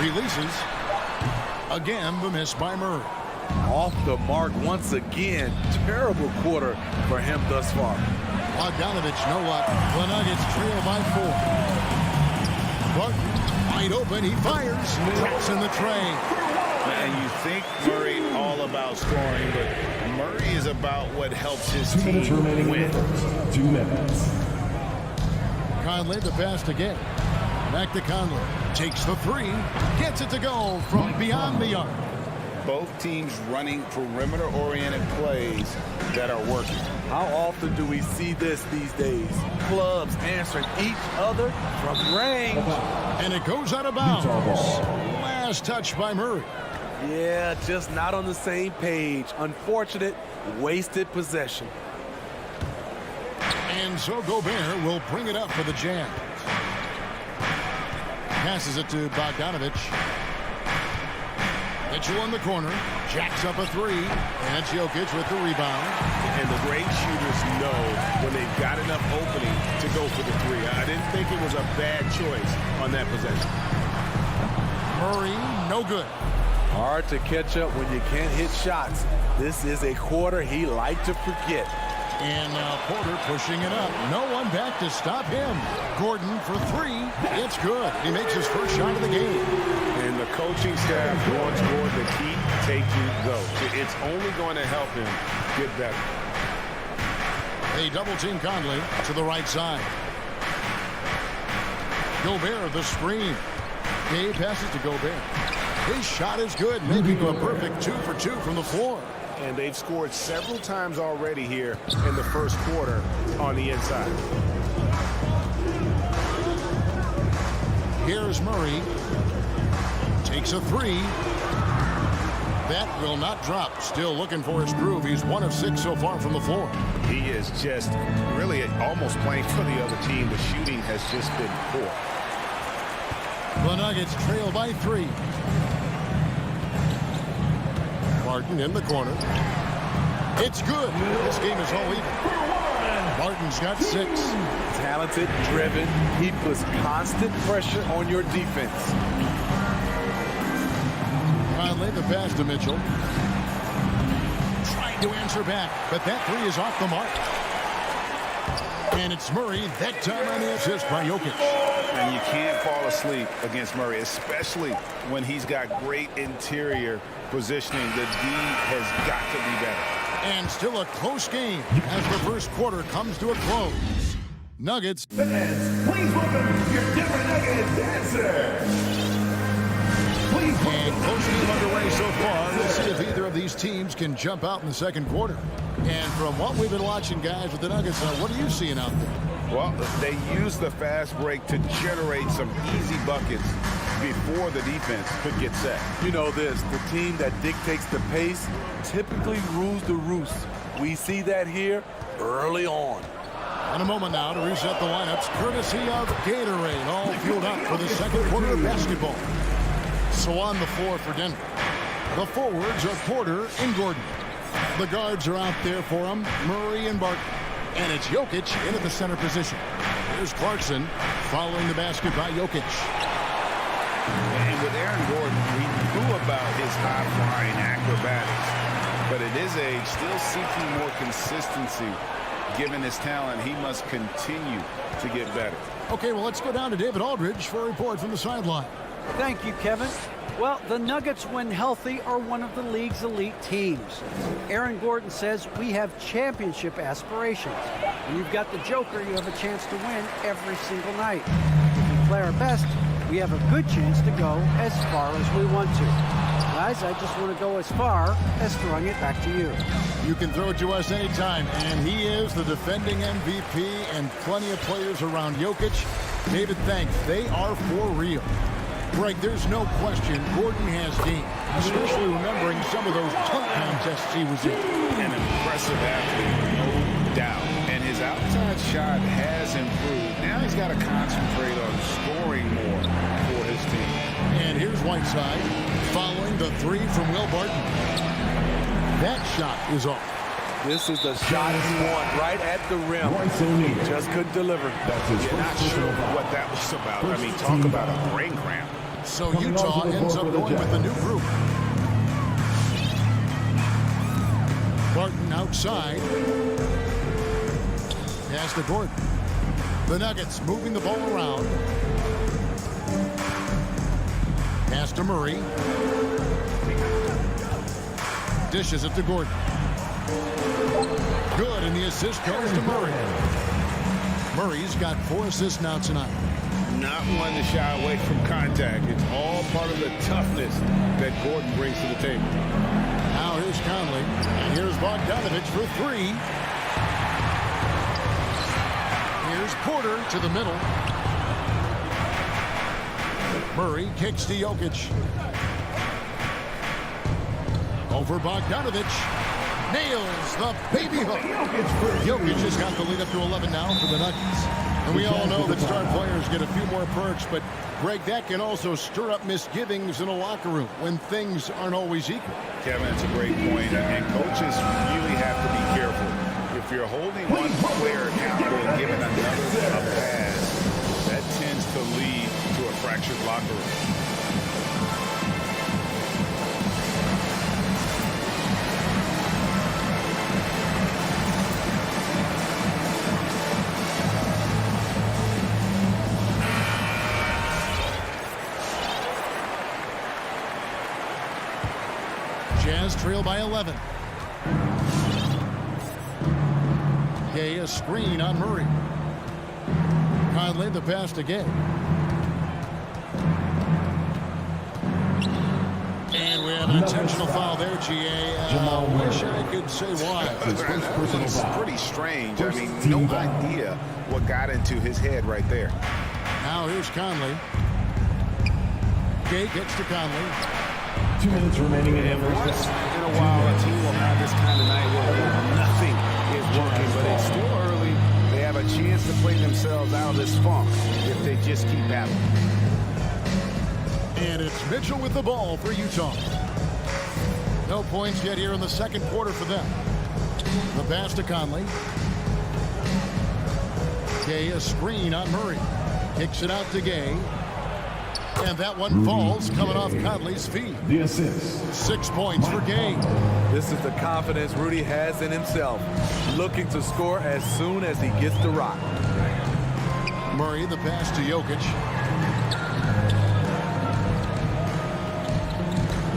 Releases. Again, the miss by Murray. Off the mark once again. Terrible quarter for him thus far. Bogdanovich, no luck. The Nuggets trail by 4. Barton, wide open. He fires. Drops in the tray. And you think Murray all about scoring, but Murray is about what helps his team win. 2 minutes. Conley, the pass to Gay. Back to Conley. Takes the 3. Gets it to go from beyond the arc. Both teams running perimeter-oriented plays that are working. How often do we see this these days? Clubs answering each other from range. And it goes out of bounds. Last touch by Murray. Yeah, just not on the same page. Unfortunate, wasted possession. And so Gobert will bring it up for the Jazz. Passes it to Bogdanovich. Mitchell in the corner. Jacks up a 3. And it's Jokic with the rebound. And the great shooters know when they've got enough opening to go for the 3. I didn't think it was a bad choice on that possession. Murray, no good. Hard to catch up when you can't hit shots. This is a quarter he liked to forget. And now Porter pushing it up. No one back to stop him. Gordon for 3. It's good. He makes his first shot of the game. And the coaching staff wants Gordon to keep taking those. It's only going to help him get better. They double-team Conley to the right side. Gobert, the screen. Gay passes to Gobert. His shot is good, making a perfect 2 for 2 from the floor. And they've scored several times already here in the first quarter on the inside. Here's Murray. Takes a 3. That will not drop. Still looking for his groove. He's 1 of 6 so far from the floor. He is just really almost playing for the other team. The shooting has just been poor. The Nuggets trail by 3. Martin in the corner. It's good. This game is all even. Martin's got 6. Talented, driven. He puts constant pressure on your defense. Conley, the pass to Mitchell. Trying to answer back, but that 3 is off the mark. And it's Murray, that time on the assist by Jokic. And you can't fall asleep against Murray, especially when he's got great interior positioning. The D has got to be better. And still a close game as the first quarter comes to a close. Nuggets. Fans, please welcome your Denver Nuggets dancer. And close game underway so far. We'll see if either of these teams can jump out in the second quarter. And from what we've been watching, guys, with the Nuggets, what are you seeing out there? Well, they use the fast break to generate some easy buckets before the defense could get set. You know this, the team that dictates the pace typically rules the roost. We see that here early on. In a moment now to reset the lineups, courtesy of Gatorade, all fueled up for the second quarter of basketball. So on the floor for Denver, the forwards are Porter and Gordon. The guards are out there for them, Murray and Barton. And it's Jokic in at the center position. Here's Clarkson following the basket by Jokic. And with Aaron Gordon, we knew about his high-flying acrobatics. But at his age, still seeking more consistency. Given his talent, he must continue to get better. Okay, well, let's go down to David Aldridge for a report from the sideline. Thank you, Kevin. Well, the Nuggets, when healthy, are one of the league's elite teams. Aaron Gordon says we have championship aspirations. When you've got the Joker, you have a chance to win every single night. If we play our best, we have a good chance to go as far as we want to. Guys, I just want to go as far as throwing it back to you. You can throw it to us anytime, and he is the defending MVP and plenty of players around Jokic. David, thanks. They are for real. Greg, there's no question Gordon has game, especially remembering some of those dunk contests he was in. An impressive athlete, no doubt. And his outside shot has improved. Now he's got to concentrate on scoring more for his team. And here's Whiteside following the 3 from Will Barton. That shot is off. This is the shot he won right at the rim. He just couldn't deliver. That's his Not sure what that was about. I mean, talk about a brain cramp. So Utah ends up going with the new group. Barton outside. Pass to Gordon. The Nuggets moving the ball around. Pass to Murray. Dishes it to Gordon. Good, and the assist goes to Murray. Murray's got 4 assists now tonight. Not one to shy away from contact. It's all part of the toughness that Gordon brings to the table. Now here's Conley. And here's Bogdanovich for 3. Here's Porter to the middle. Murray kicks to Jokic. Over Bogdanovich. Nails the baby hook. Jokic has got the lead up to 11 now for the Nuggets. And we all know that star players get a few more perks, but Greg, that can also stir up misgivings in a locker room when things aren't always equal. Kevin, that's a great point, and coaches really have to be careful. If you're holding one player accountable and giving another a pass, that tends to lead to a fractured locker room. Jazz trail by 11. Gay, a screen on Murray. Conley, the pass to Gay. And we have an intentional foul there, G.A. I wish I could say why. It's pretty strange. I mean, no idea what got into his head right there. Now here's Conley. Gay gets to Conley. 2 minutes remaining in the Once in a while, a team will have this kind of night where nothing is working, but it's still early. They have a chance to play themselves out of this funk if they just keep battling. And it's Mitchell with the ball for Utah. No points yet here in the second quarter for them. The pass to Conley. Gay, a screen on Murray. Kicks it out to Gay. And that one falls coming off Conley's feet. The assist. 6 points for Gay. This is the confidence Rudy has in himself, looking to score as soon as he gets the rock. Murray, the pass to Jokic.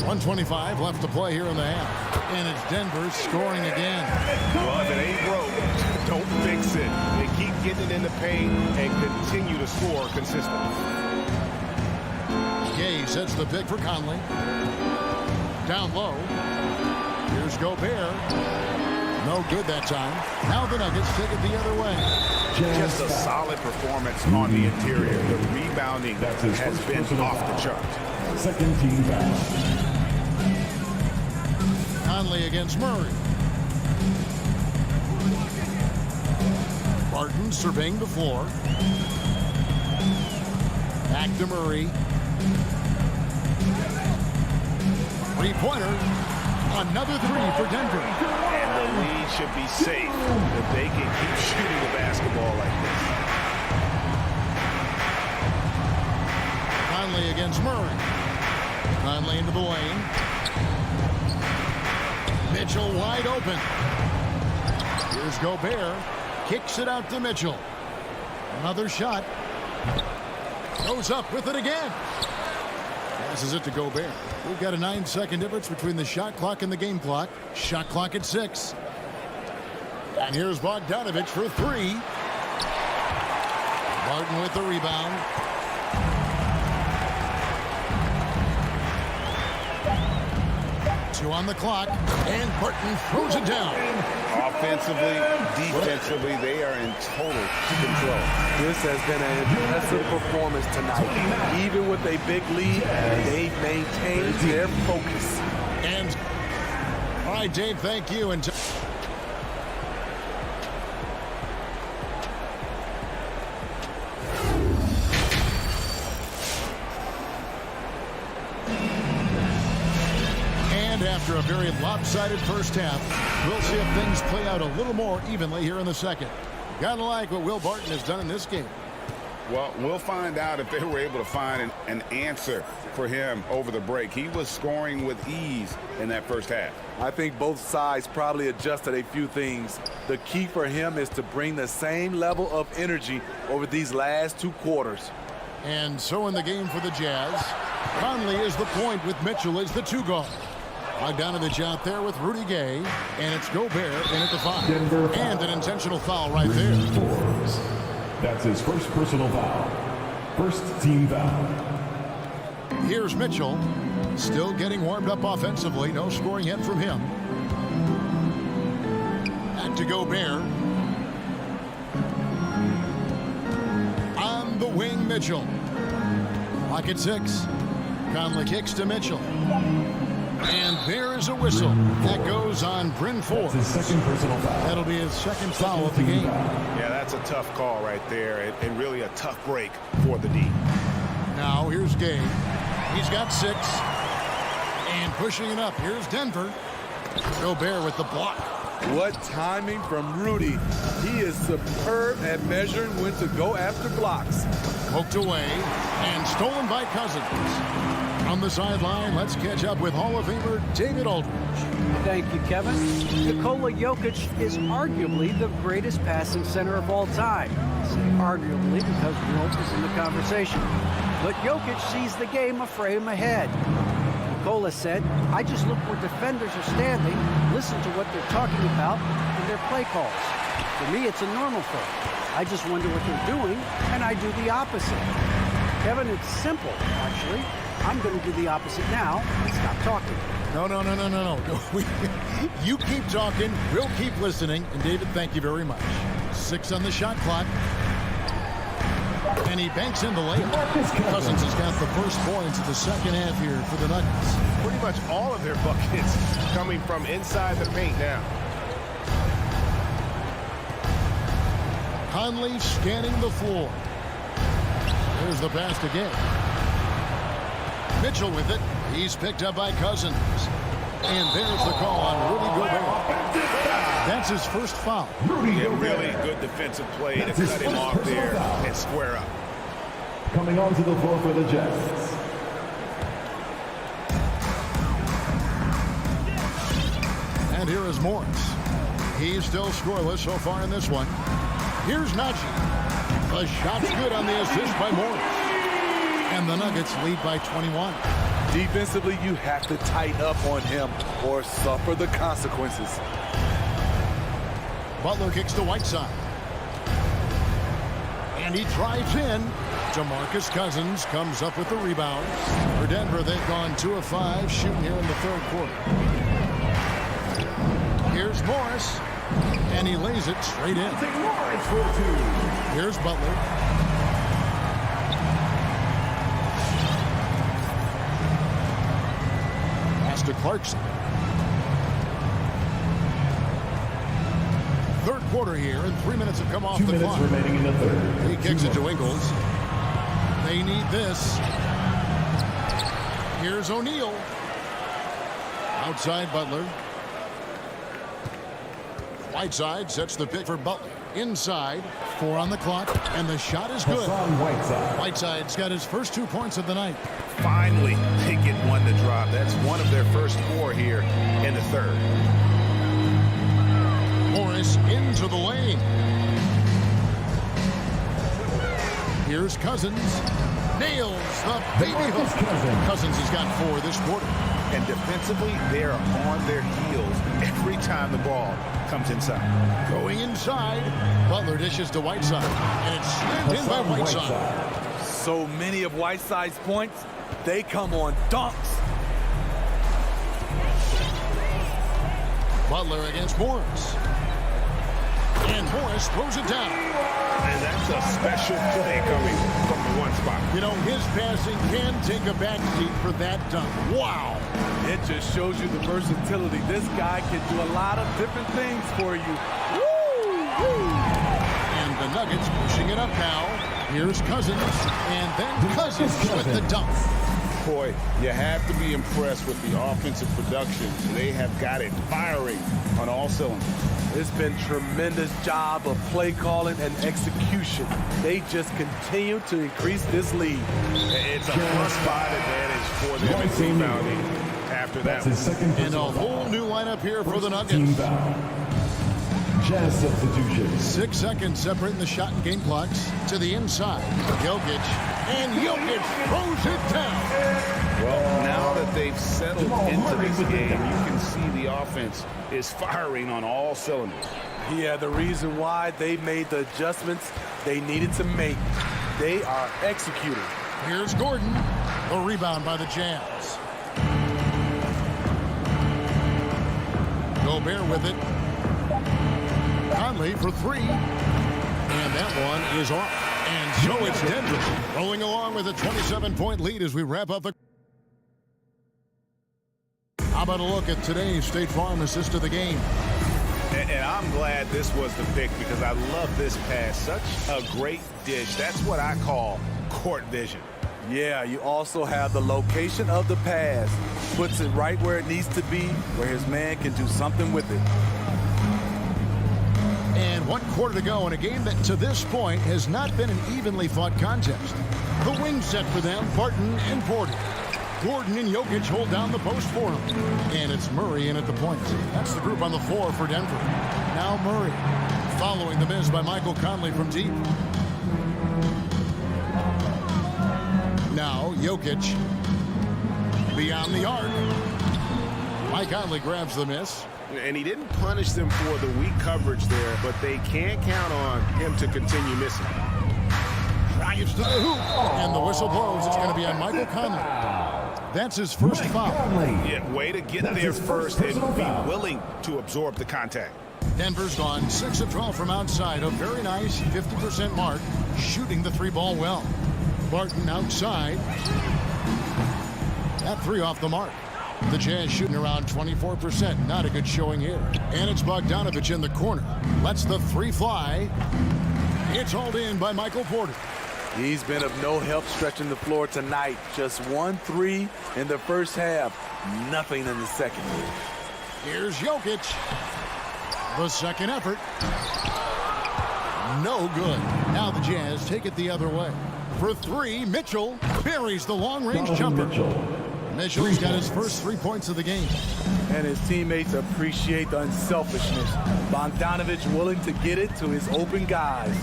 1:25 left to play here in the half. And it's Denver scoring again. Well, if it ain't broke, don't fix it. They keep getting it in the paint and continue to score consistently. Gay sets the pick for Conley. Down low. Here's Gobert. No good that time. Now the Nuggets take it the other way. Just a solid performance on the interior. The rebounding has been off the chart. Second team foul. Conley against Murray. Barton surveying the floor. Back to Murray. Three-pointer. Another 3 for Denver. And the lead should be safe if they can keep shooting the basketball like this. Conley against Murray. Conley into the lane. Mitchell wide open. Here's Gobert. Kicks it out to Mitchell. Another shot. Goes up with it again. Passes it to Gobert. We've got a 9-second difference between the shot clock and the game clock. Shot clock at 6. And here's Bogdanovich for 3. Barton with the rebound. Two on the clock, and Barton throws it down. Offensively, defensively, they are in total control. This has been an impressive performance tonight. Even with a big lead, they've maintained their focus. And, all right, Dave, thank you. And after a very lopsided first half, we'll see if things play out a little more evenly here in the second. Gotta like what Will Barton has done in this game. Well, we'll find out if they were able to find an answer for him over the break. He was scoring with ease in that first half. I think both sides probably adjusted a few things. The key for him is to bring the same level of energy over these last 2 quarters. And so in the game for the Jazz, Conley is the point with Mitchell as the 2 guard. Bogdanovich out there with Rudy Gay, and it's Gobert in at the 5. And an intentional foul right there. Fours. That's his first personal foul. First team foul. Here's Mitchell, still getting warmed up offensively. No scoring yet from him. Back to Gobert. On the wing, Mitchell. Clock at 6. Conley kicks to Mitchell. And there is a whistle. That goes on Bryn Forbes. His second personal foul. That'll be his second foul of the game. Yeah, that's a tough call right there, and really a tough break for the D. Now here's Gay. He's got 6. And pushing it up. Here's Denver. Gobert with the block. What timing from Rudy. He is superb at measuring when to go after blocks. Poked away and stolen by Cousins. On the sideline, let's catch up with Hall of Famer David Aldridge. Thank you, Kevin. Nikola Jokic is arguably the greatest passing center of all time. I say arguably because Wilt is in the conversation. But Jokic sees the game a frame ahead. Nikola said, I just look where defenders are standing, listen to what they're talking about, and their play calls. For me, it's a normal thing. I just wonder what they're doing, and I do the opposite. Kevin, it's simple, actually. I'm going to do the opposite now and stop talking. No. You keep talking, we'll keep listening. And David, thank you very much. 6 on the shot clock. And he banks in the layup. Cousins has got the first points of the second half here for the Nuggets. Pretty much all of their buckets coming from inside the paint now. Conley scanning the floor. There's the pass to Gay. Mitchell with it. He's picked up by Cousins. And there's the call on Rudy Gobert. That's his first foul. Yeah, really good defensive play to cut him off there and square up. Coming onto the floor for the Jazz. And here is Morris. He's still scoreless so far in this one. Here's Najee. The shot's good on the assist by Morris. And the Nuggets lead by 21. Defensively, you have to tighten up on him or suffer the consequences. Butler kicks to Whiteside. And he drives in. DeMarcus Cousins comes up with the rebound. For Denver, they've gone 2 of 5 shooting here in the third quarter. Here's Morris. And he lays it straight in. Here's Butler. Pass to Clarkson. Third quarter here, and 3 minutes have come off the clock. 2 minutes remaining in the third. He kicks it to Ingles. They need this. Here's O'Neal. Outside Butler. Whiteside sets the pick for Butler. Inside, 4 on the clock, and the shot is good. Whiteside's got his first 2 points of the night. Finally, they get one to drop. That's one of their first 4 here in the third. Morris into the lane. Here's Cousins. Nails the baby hook. Cousins has got 4 this quarter. And defensively, they're on their heels every time the ball comes inside. Going inside. Butler dishes to Whiteside. And it's slammed in by Whiteside. So many of Whiteside's points, they come on dunks. Butler against Morris. And Morris throws it down. And that's a special play coming from the one spot. You know, his passing can take a backseat for that dunk. Wow. It just shows you the versatility. This guy can do a lot of different things for you. Woo! And the Nuggets pushing it up now. Here's Cousins. And then Cousins with the dunk. Boy, you have to be impressed with the offensive production. They have got it firing on all cylinders. It's been tremendous job of play calling and execution. They just continue to increase this lead. It's a +5 advantage for them in rebounding after that. That's his second And a personal whole foul. new lineup here for the First team Nuggets. foul. Jazz substitution. 6 seconds separating the shot and game clocks to the inside. Jokic. And Jokic throws it down. Well, now that they've settled into this game, you can see the offense is firing on all cylinders. Yeah, the reason why they made the adjustments they needed to make. They are executing. Here's Gordon. The rebound by the Jazz. Gobert with it. Conley for three. And that one is off. And so it's Denver rolling along with a 27-point lead as we wrap up the... How about a look at today's State Farm assist of the game? And I'm glad this was the pick because I love this pass. Such a great dish. That's what I call court vision. Yeah, you also have the location of the pass. Puts it right where it needs to be, where his man can do something with it. And 1 quarter to go in a game that to this point has not been an evenly fought contest. The wing set for them, Barton and Porter. Gordon and Jokic hold down the post for him. And it's Murray in at the point. That's the group on the floor for Denver. Now Murray, following the miss by Michael Conley from deep. Now Jokic, beyond the arc. Mike Conley grabs the miss. And he didn't punish them for the weak coverage there, but they can't count on him to continue missing. Drives to the hoop. And the whistle blows. It's going to be on Michael Conley. That's his first foul. Yeah, way to get there first and be willing to absorb the contact. Denver's gone 6 of 12 from outside. A very nice 50% mark, shooting the three ball well. Barton outside. That three off the mark. The Jazz shooting around 24%. Not a good showing here. And it's Bogdanovich in the corner. Lets the three fly. It's hauled in by Michael Porter. He's been of no help stretching the floor tonight. Just 1 3 in the first half. Nothing in the second. Here's Jokic. The second effort. No good. Now the Jazz take it the other way. For three, Mitchell buries the long-range jumper. Mitchell's got his first 3 points of the game. And his teammates appreciate the unselfishness. Bogdanovich willing to get it to his open guys.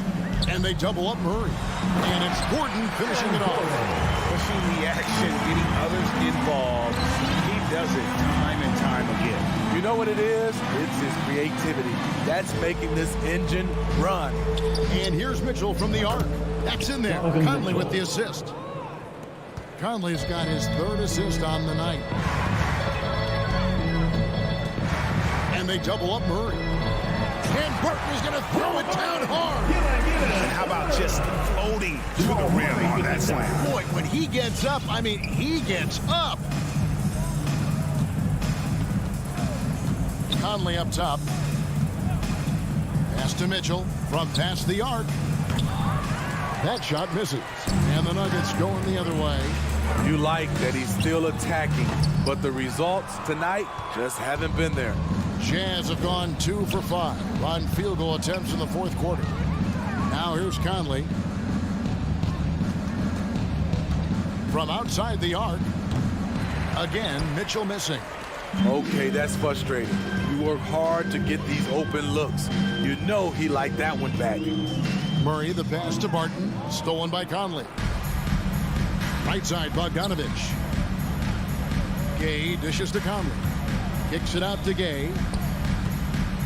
And they double up Murray. And it's Gordon finishing it off. Pushing the action, getting others involved. He does it time and time again. You know what it is? It's his creativity. That's making this engine run. And here's Mitchell from the arc. That's in there. Conley with the assist. Conley's got his third assist on the night. And they double up Murray. And Burton is going to throw it down hard. And how about just floating to the rim on that slam? Boy, when he gets up, I mean, he gets up. Conley up top. Pass to Mitchell from past the arc. That shot misses. And the Nuggets going the other way. You like that he's still attacking, but the results tonight just haven't been there. Jazz have gone 2 for 5 on field goal attempts in the fourth quarter. Now here's Conley. From outside the arc. Again, Mitchell missing. Okay, that's frustrating. You work hard to get these open looks. You know he liked that one back. Murray, the pass to Barton. Stolen by Conley. Right side, Bogdanovich. Gay dishes to Conley. Kicks it out to Gay.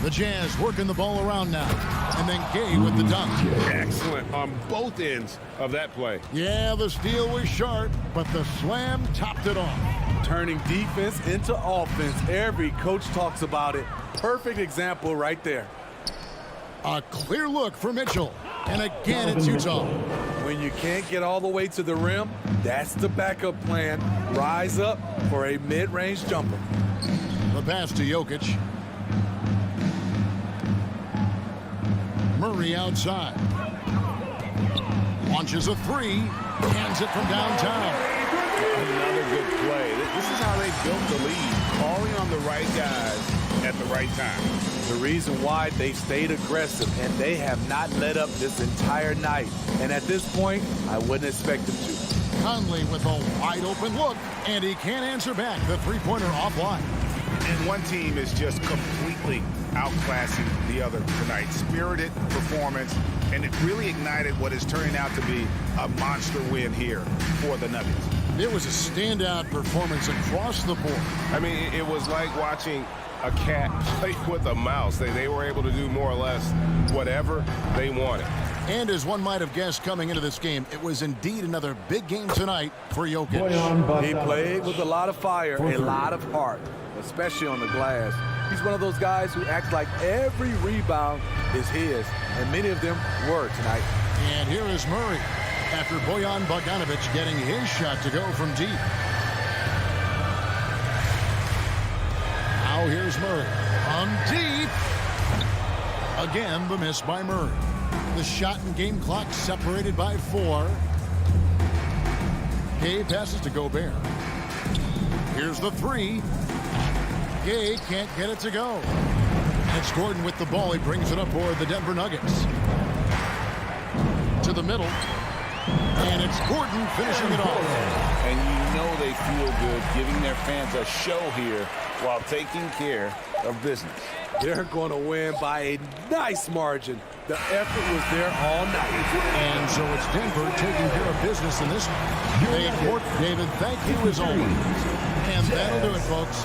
The Jazz working the ball around now. And then Gay with the dunk. Excellent on both ends of that play. Yeah, the steal was sharp, but the slam topped it off. Turning defense into offense. Every coach talks about it. Perfect example right there. A clear look for Mitchell. And again, it's Utah. When you can't get all the way to the rim, that's the backup plan. Rise up for a mid-range jumper. The pass to Jokic. Murray outside. Launches a three. Hands it from downtown. Another right time. The reason why they've stayed aggressive, and they have not let up this entire night. And at this point, I wouldn't expect them to. Conley with a wide open look, and he can't answer back. The three-pointer offline. And one team is just completely outclassing the other tonight. Spirited performance, and it really ignited what is turning out to be a monster win here for the Nuggets. It was a standout performance across the board. I mean, it was like watching a cat play with a mouse. They were able to do more or less whatever they wanted. And as one might have guessed coming into this game, it was indeed another big game tonight for Jokic. He played with a lot of fire, a lot of heart, especially on the glass. He's one of those guys who acts like every rebound is his, and many of them were tonight. And here is Murray after Bojan Bogdanovic getting his shot to go from deep. Now here's Murray from deep. Again, the miss by Murray. The shot and game clock separated by 4. Gay passes to Gobert. Here's the 3. Gay can't get it to go. It's Gordon with the ball. He brings it up for the Denver Nuggets. To the middle. And it's Gordon finishing it off. And you know they feel good giving their fans a show here while taking care of business. They're going to win by a nice margin. The effort was there all night. And so it's Denver taking care of business in this one. Hey, Court, David, thank you as always. And that'll do it, folks.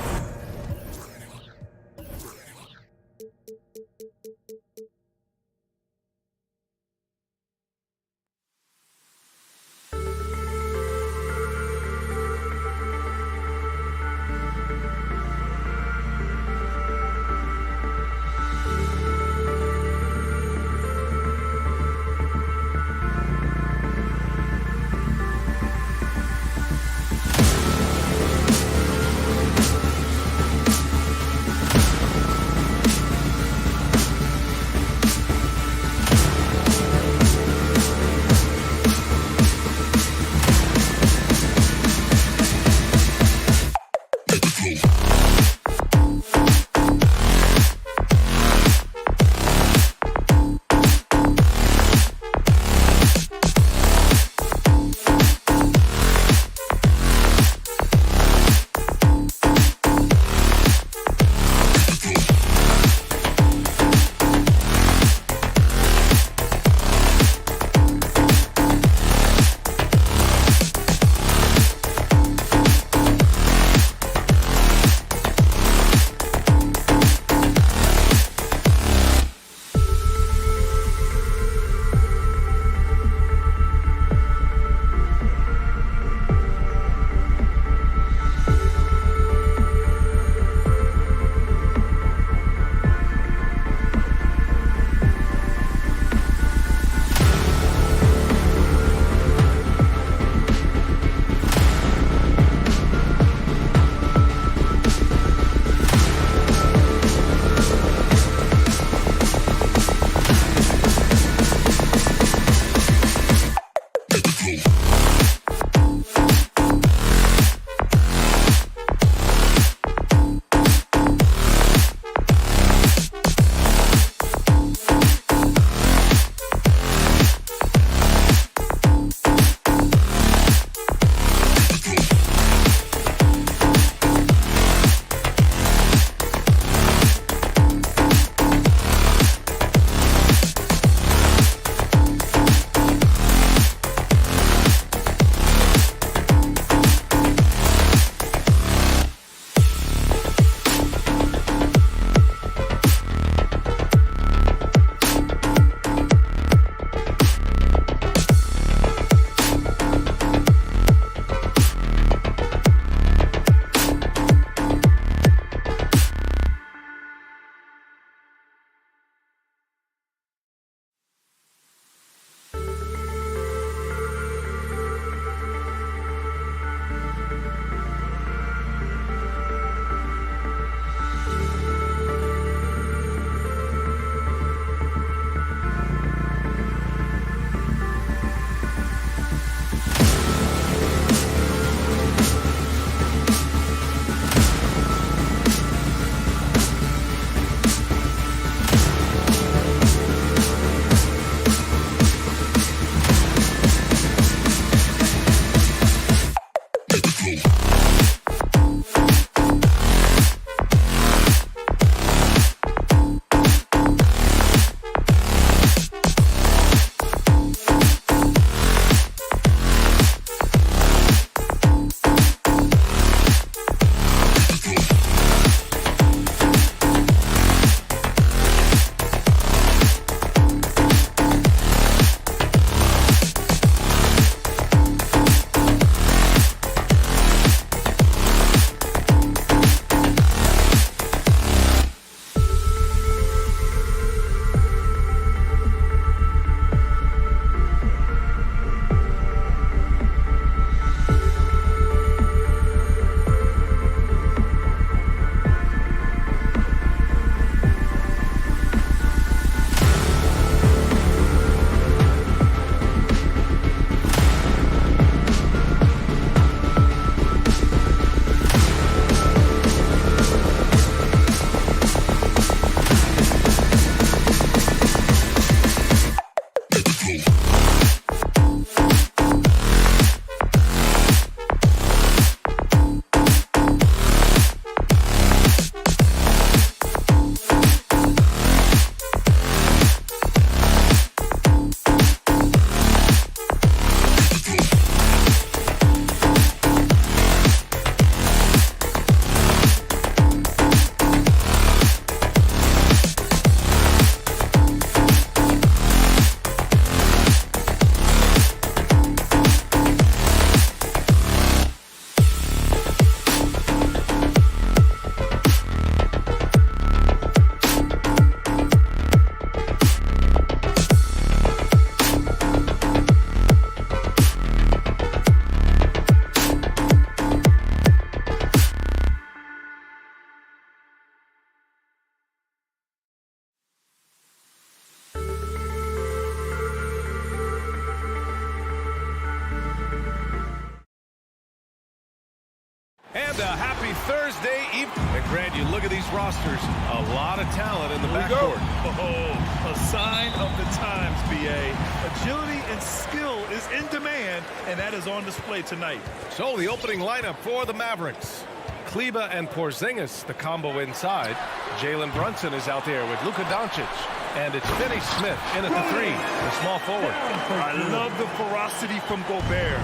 And a happy Thursday evening. And Grant, you look at these rosters, a lot of talent in the backcourt. Oh, a sign of the times, BA. Agility and skill is in demand, and that is on display tonight. So the opening lineup for the Mavericks. Kleber and Porzingis, the combo inside. Jalen Brunson is out there with Luka Doncic. And it's Finney Smith in at the 3, the small forward. I love the ferocity from Gobert.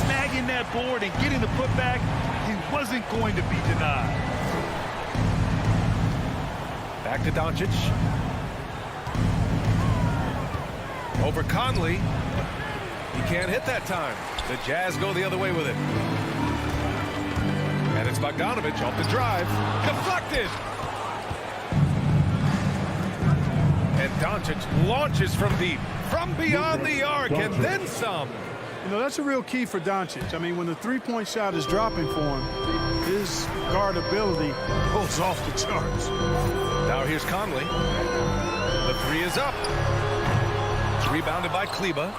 Snagging that board and getting the putback, he wasn't going to be denied. Back to Doncic. Over Conley. He can't hit that time. The Jazz go the other way with it. And it's Bogdanovic off the drive. Deflected. And Doncic launches from deep, from beyond the arc, and then some. You know, that's a real key for Doncic. I mean, when the three-point shot is dropping for him, his guard ability goes off the charts. Now here's Conley. The 3 is up. It's rebounded by Kleber.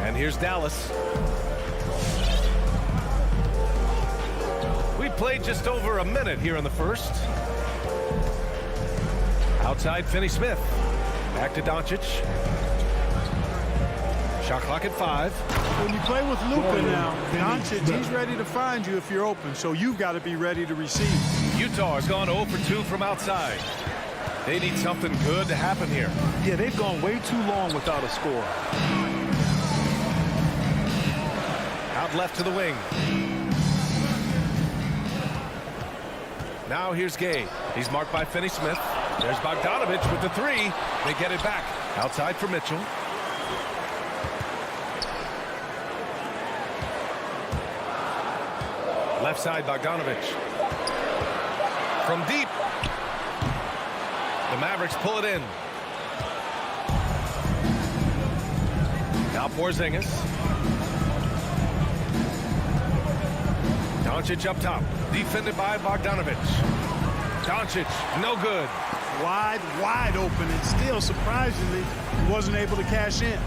And here's Dallas. We played just over a minute here in the first. Outside Finney Smith. Back to Doncic. Shot clock at 5. When you play with Luka now, Doncic, he's ready to find you if you're open, so you've got to be ready to receive. Utah has gone 0 for 2 from outside. They need something good to happen here. Yeah, they've gone way too long without a score. Out left to the wing. Now here's Gay. He's marked by Finney Smith. There's Bogdanovic with the 3. They get it back. Outside for Mitchell. Left side, Bogdanovic. From deep. The Mavericks pull it in. Now Porzingis. Doncic up top. Defended by Bogdanovic. Doncic, no good. Wide open, and still, surprisingly, he wasn't able to cash in.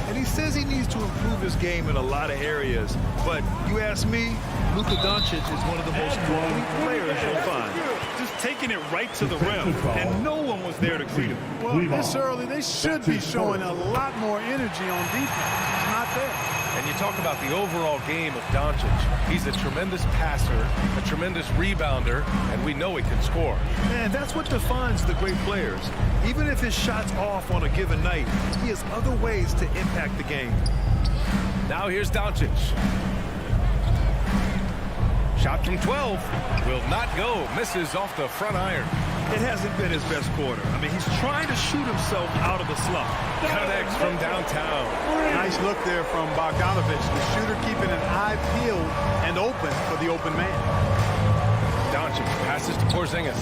And he says he needs to improve his game in a lot of areas. But you ask me, Luka Doncic is one of the most complete players you'll find. Just taking it right to the rim, and no one was there to greet him. Well, this early, they should be showing a lot more energy on defense. It's not there. And you talk about the overall game of Doncic. He's a tremendous passer, a tremendous rebounder, and we know he can score. Man, that's what defines the great players. Even if his shot's off on a given night, he has other ways to impact the game. Now here's Doncic. Shot from 12. Will not go. Misses off the front iron. It hasn't been his best quarter. I mean, he's trying to shoot himself out of a slump. Connects from downtown. Nice look there from Bogdanovic. The shooter keeping an eye peeled and open for the open man. Doncic passes to Porzingis.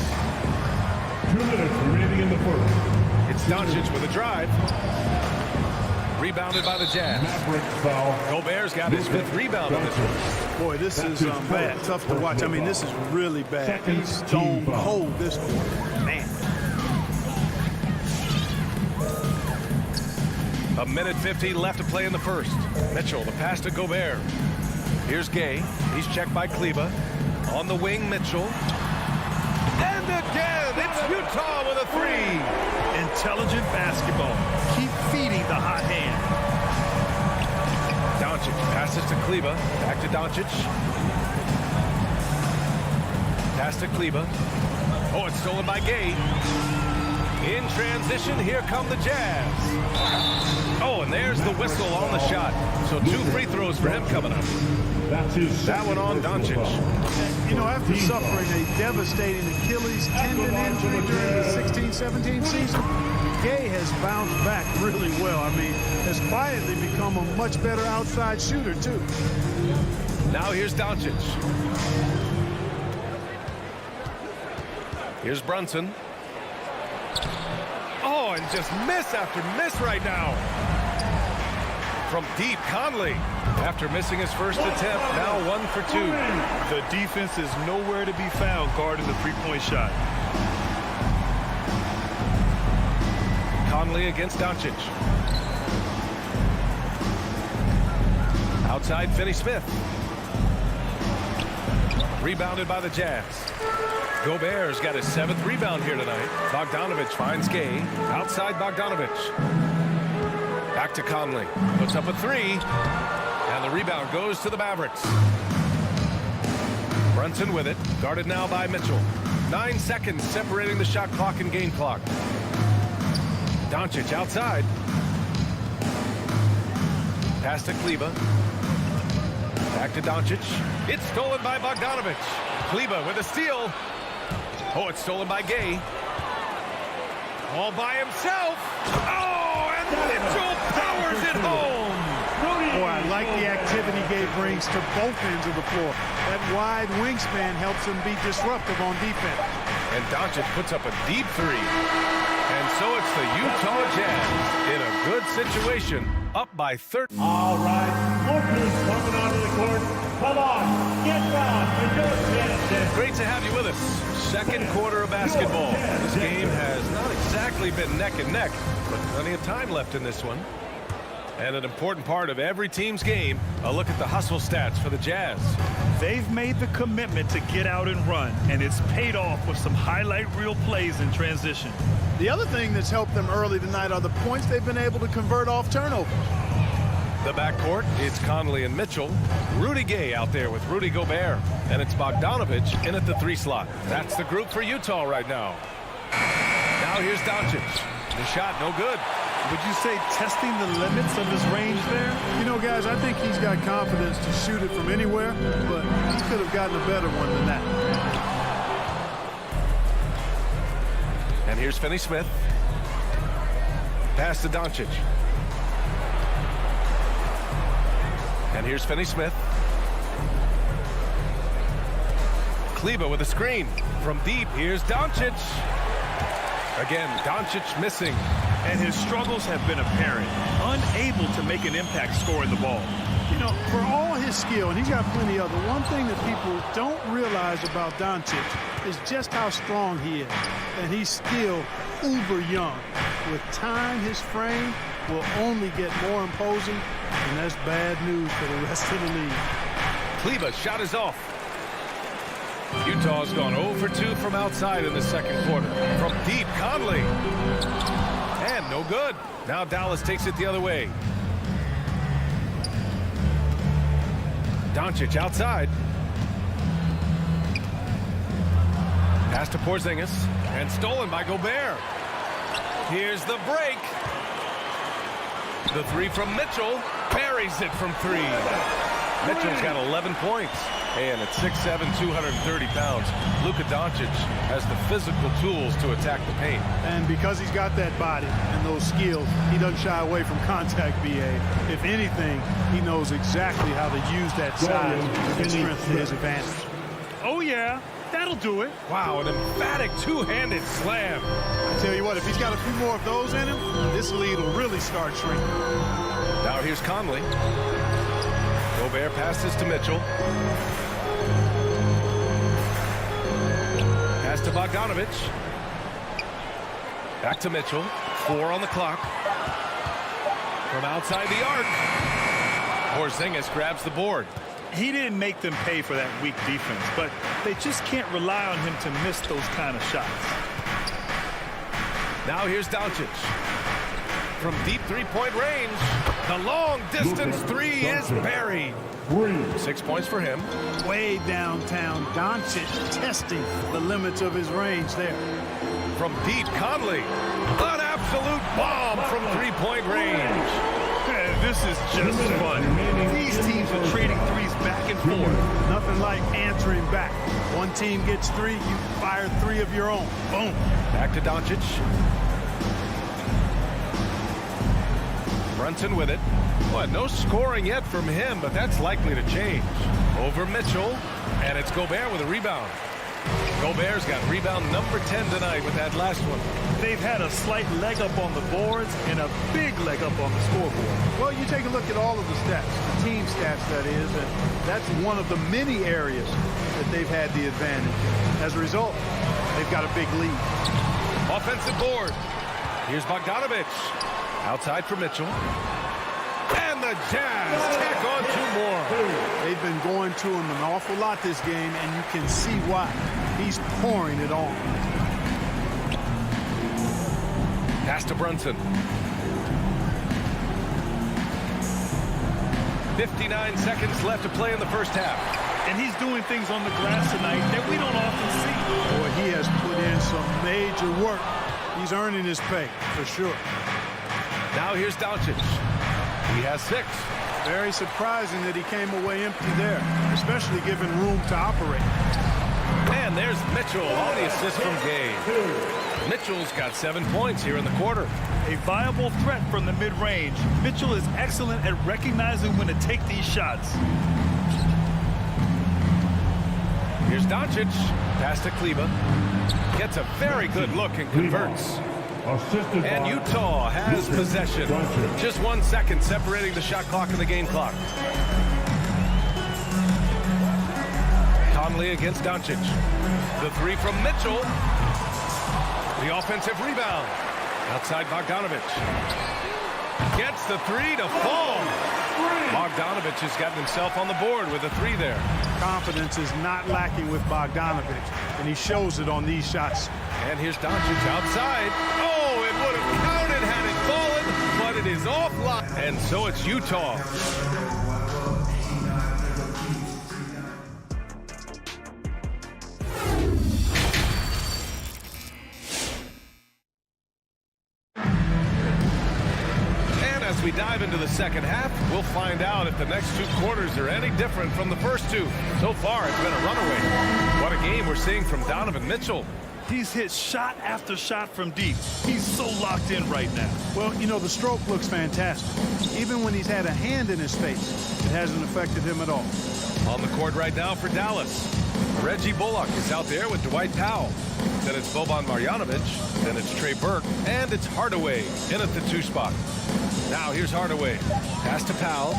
2 minutes remaining in the first. It's Doncic with a drive. Rebounded by the Jazz. Mavericks foul. Gobert's got his 5th rebound on this one. Boy, this is bad. Tough to watch. I mean, this is really bad. He's stone cold this quarter. Man. A minute 15 left to play in the first. Mitchell, the pass to Gobert. Here's Gay. He's checked by Kleber. On the wing, Mitchell. And again, it's Utah with a 3. Intelligent basketball. Keep feeding the hot hand. Doncic passes to Kleber. Back to Doncic. Pass to Kleber. Oh, it's stolen by Gay. In transition, here come the Jazz. Oh, and there's the whistle on the shot. So 2 free throws for him coming up. That's his That one on Doncic. You know, after suffering a devastating Achilles tendon injury during the 16-17 season, Gay has bounced back really well. I mean, has quietly become a much better outside shooter, too. Now here's Doncic. Here's Brunson. Oh, and just miss after miss right now. From deep, Conley. After missing his first attempt, now 1 for 2. The defense is nowhere to be found guarding the three-point shot. Conley against Doncic. Outside, Finney Smith. Rebounded by the Jazz. Gobert's got his 7th rebound here tonight. Bogdanovich finds Gay. Outside Bogdanovich. Back to Conley. Puts up a 3. And the rebound goes to the Mavericks. Brunson with it. Guarded now by Mitchell. 9 seconds separating the shot clock and game clock. Doncic outside. Pass to Kleber. Back to Doncic. It's stolen by Bogdanovich. Kleber with a steal. Oh, it's stolen by Gay. All by himself. Oh, and Mitchell powers it home. Boy, I like the activity Gay brings to both ends of the floor. That wide wingspan helps him be disruptive on defense. And Doncic puts up a deep 3. And so it's the Utah Jazz in a good situation, up by 30. All right, more teams coming onto the court. Come on, get down and go Jazz. Great to have you with us. Second quarter of basketball. This game has not exactly been neck and neck, but plenty of time left in this one. And an important part of every team's game, a look at the hustle stats for the Jazz. They've made the commitment to get out and run, and it's paid off with some highlight reel plays in transition. The other thing that's helped them early tonight are the points they've been able to convert off turnovers. The backcourt, it's Conley and Mitchell. Rudy Gay out there with Rudy Gobert. And it's Bogdanovich in at the 3 slot. That's the group for Utah right now. Now here's Doncic. The shot, no good. Would you say testing the limits of his range there? You know, guys, I think he's got confidence to shoot it from anywhere, but he could have gotten a better one than that. And here's Finney-Smith. Pass to Doncic. And here's Finney-Smith. Kleber with a screen. From deep, here's Doncic. Again, Doncic missing. And his struggles have been apparent. Unable to make an impact scoring the ball. You know, for all his skill, and he's got plenty of it, one thing that people don't realize about Doncic is just how strong he is. And he's still uber young. With time, his frame will only get more imposing, and that's bad news for the rest of the league. Kleber's shot is off. Utah's gone 0 for 2 from outside in the second quarter. From deep, Conley. And no good. Now Dallas takes it the other way. Doncic outside. Pass to Porzingis. And stolen by Gobert. Here's the break. The 3 from Mitchell. Buries it from 3. Mitchell's got 11 points. And at 6'7", 230 pounds, Luka Doncic has the physical tools to attack the paint. And because he's got that body and those skills, he doesn't shy away from contact, BA. If anything, he knows exactly how to use that size and strength to his advantage. Oh, yeah. That'll do it. Wow, an emphatic two-handed slam. I tell you what, if he's got a few more of those in him, this lead will really start shrinking. Now here's Conley. Gobert passes to Mitchell. Pass to Bogdanovich. Back to Mitchell. 4 on the clock. From outside the arc. Porzingis grabs the board. He didn't make them pay for that weak defense, but they just can't rely on him to miss those kind of shots. Now here's Doncic. From deep three-point range, the long-distance 3 is buried. 6 points for him. Way downtown, Doncic testing the limits of his range there. From deep, Conley. An absolute bomb from three-point range. This is just fun. These teams are trading threes back and forth. Nothing like answering back. One team gets 3, you fire 3 of your own. Boom. Back to Doncic. Brunson with it. Well, no scoring yet from him, but that's likely to change. Over Mitchell, and it's Gobert with a rebound. Gobert's got rebound number 10 tonight with that last one. They've had a slight leg up on the boards and a big leg up on the scoreboard. Well, you take a look at all of the stats, the team stats, that is, and that's one of the many areas that they've had the advantage. As a result, they've got a big lead. Offensive board. Here's Bogdanovich. Outside for Mitchell. And the Jazz tack on 2 more. They They've been going to him an awful lot this game, and you can see why. He's pouring it on. Pass to Brunson. 59 seconds left to play in the first half. And he's doing things on the glass tonight that we don't often see. Boy, he has put in some major work. He's earning his pay, for sure. Now here's Doncic. He has 6. Very surprising that he came away empty there, especially given room to operate. And there's Mitchell on the assist from Gay. Mitchell's got 7 points here in the quarter. A viable threat from the mid-range. Mitchell is excellent at recognizing when to take these shots. Here's Doncic. Pass to Kleber. Gets a very good look and converts. And Utah has possession. Just 1 second separating the shot clock and the game clock. Conley against Doncic. The 3 from Mitchell. The offensive rebound. Outside Bogdanovic. Gets the 3 to fall. Bogdanovic has gotten himself on the board with a 3 there. Confidence is not lacking with Bogdanovic, and he shows it on these shots. And here's Doncic outside. Oh, it would have counted had it fallen, but it is offline. And so it's Utah. As we dive into the second half, we'll find out if the next 2 quarters are any different from the first 2. So far, it's been a runaway. What a game we're seeing from Donovan Mitchell. He's hit shot after shot from deep. He's so locked in right now. Well, you know, the stroke looks fantastic. Even when he's had a hand in his face, it hasn't affected him at all. On the court right now for Dallas. Reggie Bullock is out there with Dwight Powell. Then it's Boban Marjanovic. Then it's Trey Burke. And it's Hardaway in at the 2 spot. Now here's Hardaway. Pass to Powell.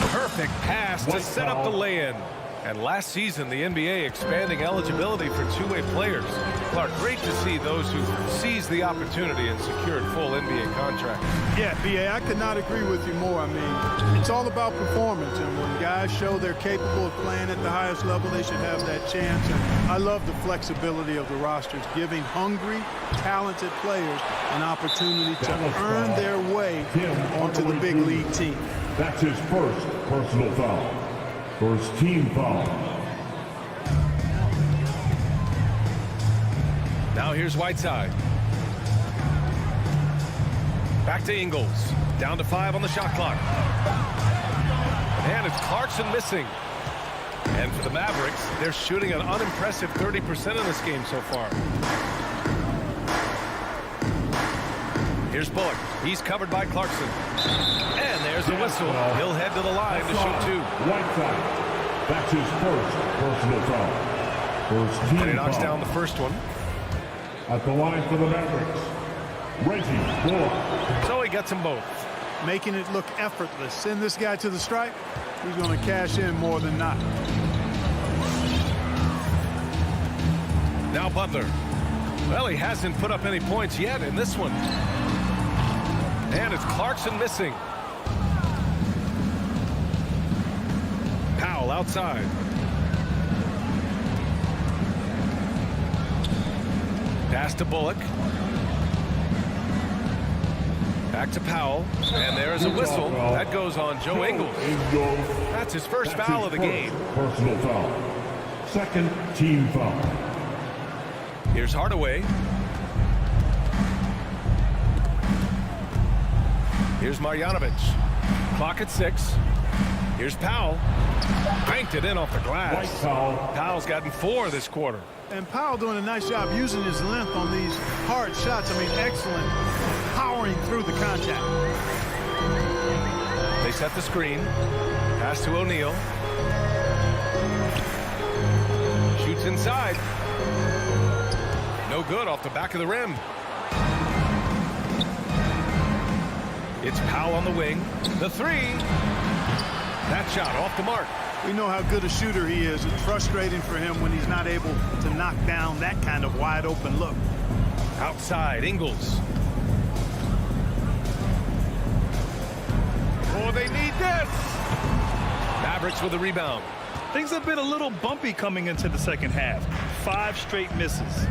Perfect pass to set up the lay-in. And last season, the NBA expanding eligibility for 2-way players. Clark, great to see those who seized the opportunity and secured full NBA contracts. Yeah, B.A., I could not agree with you more. I mean, it's all about performance, and when guys show they're capable of playing at the highest level, they should have that chance. And I love the flexibility of the rosters, giving hungry, talented players an opportunity to earn their way onto the big league team. That's his first personal foul. First team foul. Now here's Whiteside. Back to Ingles. Down to 5 on the shot clock. And it's Clarkson missing. And for the Mavericks, they're shooting an unimpressive 30% in this game so far. Here's Bullock. He's covered by Clarkson. And there's the whistle. He'll head to the line to shoot 2. Whiteside. That's his first personal foul. First team And he knocks foul. down the first one. At the line for the Mavericks, Reggie Bullock. So he gets them both. Making it look effortless. Send this guy to the stripe. He's going to cash in more than not. Now Butler. Well, he hasn't put up any points yet in this one. And it's Clarkson missing. Powell outside. Pass to Bullock. Back to Powell. And there's a whistle. That goes on Joe Ingles. That's his first foul of the game. Personal foul. Second team foul. Here's Hardaway. Here's Marjanovic. Clock at 6. Here's Powell. Banked it in off the glass. Powell's gotten 4 this quarter. And Powell doing a nice job using his length on these hard shots. I mean, excellent. Powering through the contact. They set the screen. Pass to O'Neal. Shoots inside. No good off the back of the rim. It's Powell on the wing. The 3. That shot off the mark. We know how good a shooter he is. It's frustrating for him when he's not able to knock down that kind of wide open look. Outside, Ingles. Oh, they need this. Mavericks with the rebound. Things have been a little bumpy coming into the second half. 5 straight misses.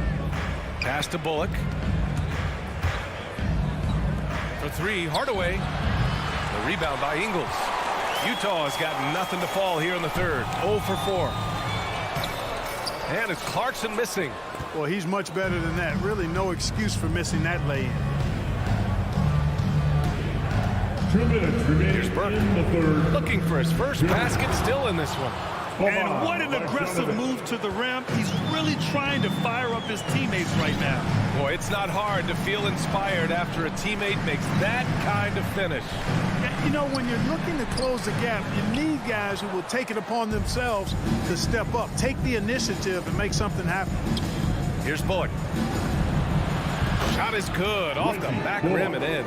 Pass to Bullock. For 3, Hardaway. The rebound by Ingles. Utah has got nothing to fall here in the third. 0 for 4. And it's Clarkson missing. Well, he's much better than that. Really no excuse for missing that lay-in. 2 minutes remaining. Here's Burke. In the third. Looking for his first basket, still in this one. And what an aggressive move to the rim. He's really trying to fire up his teammates right now. Boy, it's not hard to feel inspired after a teammate makes that kind of finish. You know, when you're looking to close the gap, you need guys who will take it upon themselves to step up, take the initiative and make something happen. Here's Bullock. Shot is good. Off the back rim and in.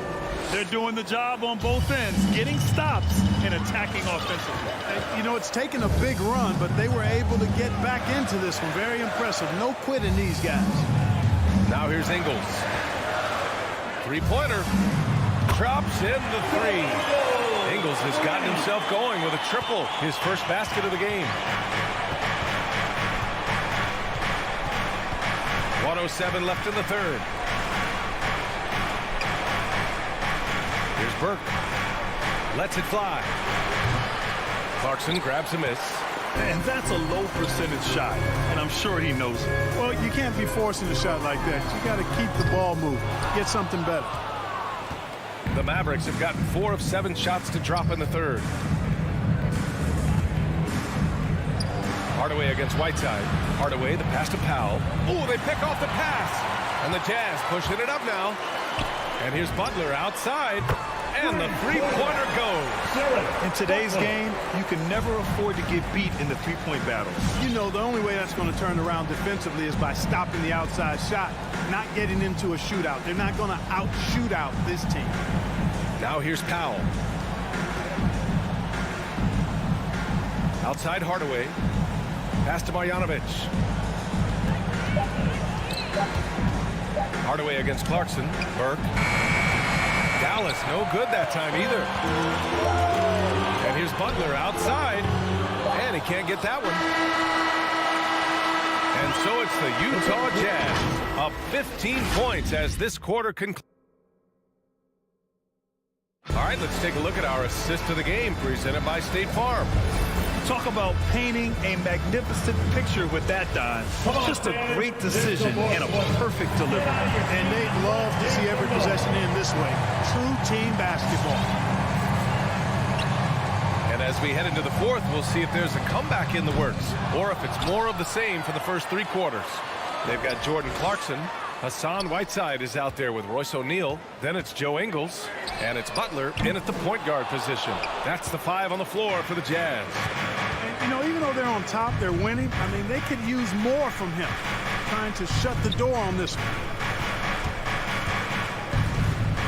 They're doing the job on both ends, getting stops and attacking offensively. You know, it's taken a big run, but they were able to get back into this one. Very impressive. No quitting these guys. Now here's Ingles. 3-pointer. Drops in the 3. Ingles has gotten himself going with a triple. His first basket of the game. 1:07 left in the third. Here's Burke. Lets it fly. Clarkson grabs a miss. And that's a low percentage shot, and I'm sure he knows it. Well, you can't be forcing a shot like that. You got to keep the ball moving. Get something better. The Mavericks have gotten 4 of 7 shots to drop in the third. Hardaway against Whiteside. Hardaway, the pass to Powell. Oh, they pick off the pass. And the Jazz pushing it up now. And here's Butler outside. And the 3-pointer goes. In today's game, you can never afford to get beat in the 3-point battle. You know, the only way that's going to turn around defensively is by stopping the outside shot, not getting into a shootout. They're not going to out-shoot out this team. Now here's Powell. Outside Hardaway. Pass to Marjanovic. Hardaway against Clarkson. Burke. Dallas, no good that time either. And here's Butler outside. And he can't get that one. And so it's the Utah Jazz up 15 points as this quarter concludes. All right, let's take a look at our assist of the game presented by State Farm. Talk about painting a magnificent picture with that, Don. Just a great decision and a perfect delivery. And they'd love to see every possession in this way. True team basketball. And as we head into the fourth, we'll see if there's a comeback in the works or if it's more of the same for the first 3 quarters. They've got Jordan Clarkson. Hassan Whiteside is out there with Royce O'Neal. Then it's Joe Ingles. And it's Butler in at the point guard position. That's the 5 on the floor for the Jazz. And, you know, even though they're on top, they're winning. I mean, they could use more from him. Trying to shut the door on this one.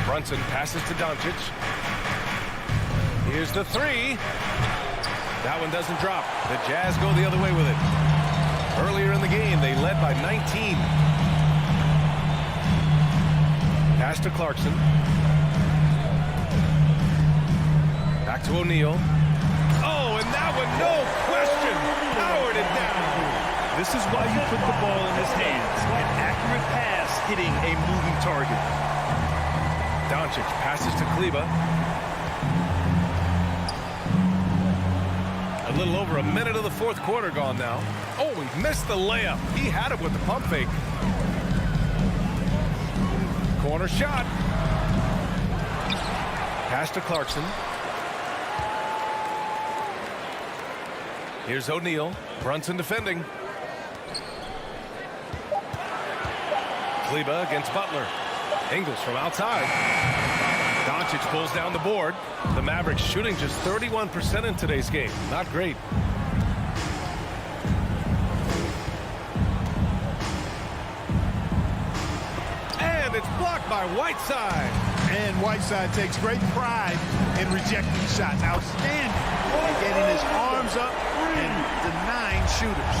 Brunson passes to Doncic. Here's the 3. That one doesn't drop. The Jazz go the other way with it. Earlier in the game, they led by 19. Pass to Clarkson. Back to O'Neal. Oh, and that one, no question, powered it down. This is why you put the ball in his hands. An accurate pass hitting a moving target. Doncic passes to Kleber. A little over a minute of the fourth quarter gone now. Oh, he missed the layup. He had it with the pump fake. Corner shot. Pass to Clarkson. Here's O'Neal. Brunson defending. Kleber against Butler. Ingles from outside. Doncic pulls down the board. The Mavericks shooting just 31% in today's game. Not great. And it's blocked by Whiteside. And Whiteside takes great pride in rejecting shots. Outstanding. And getting his arms up and denying shooters.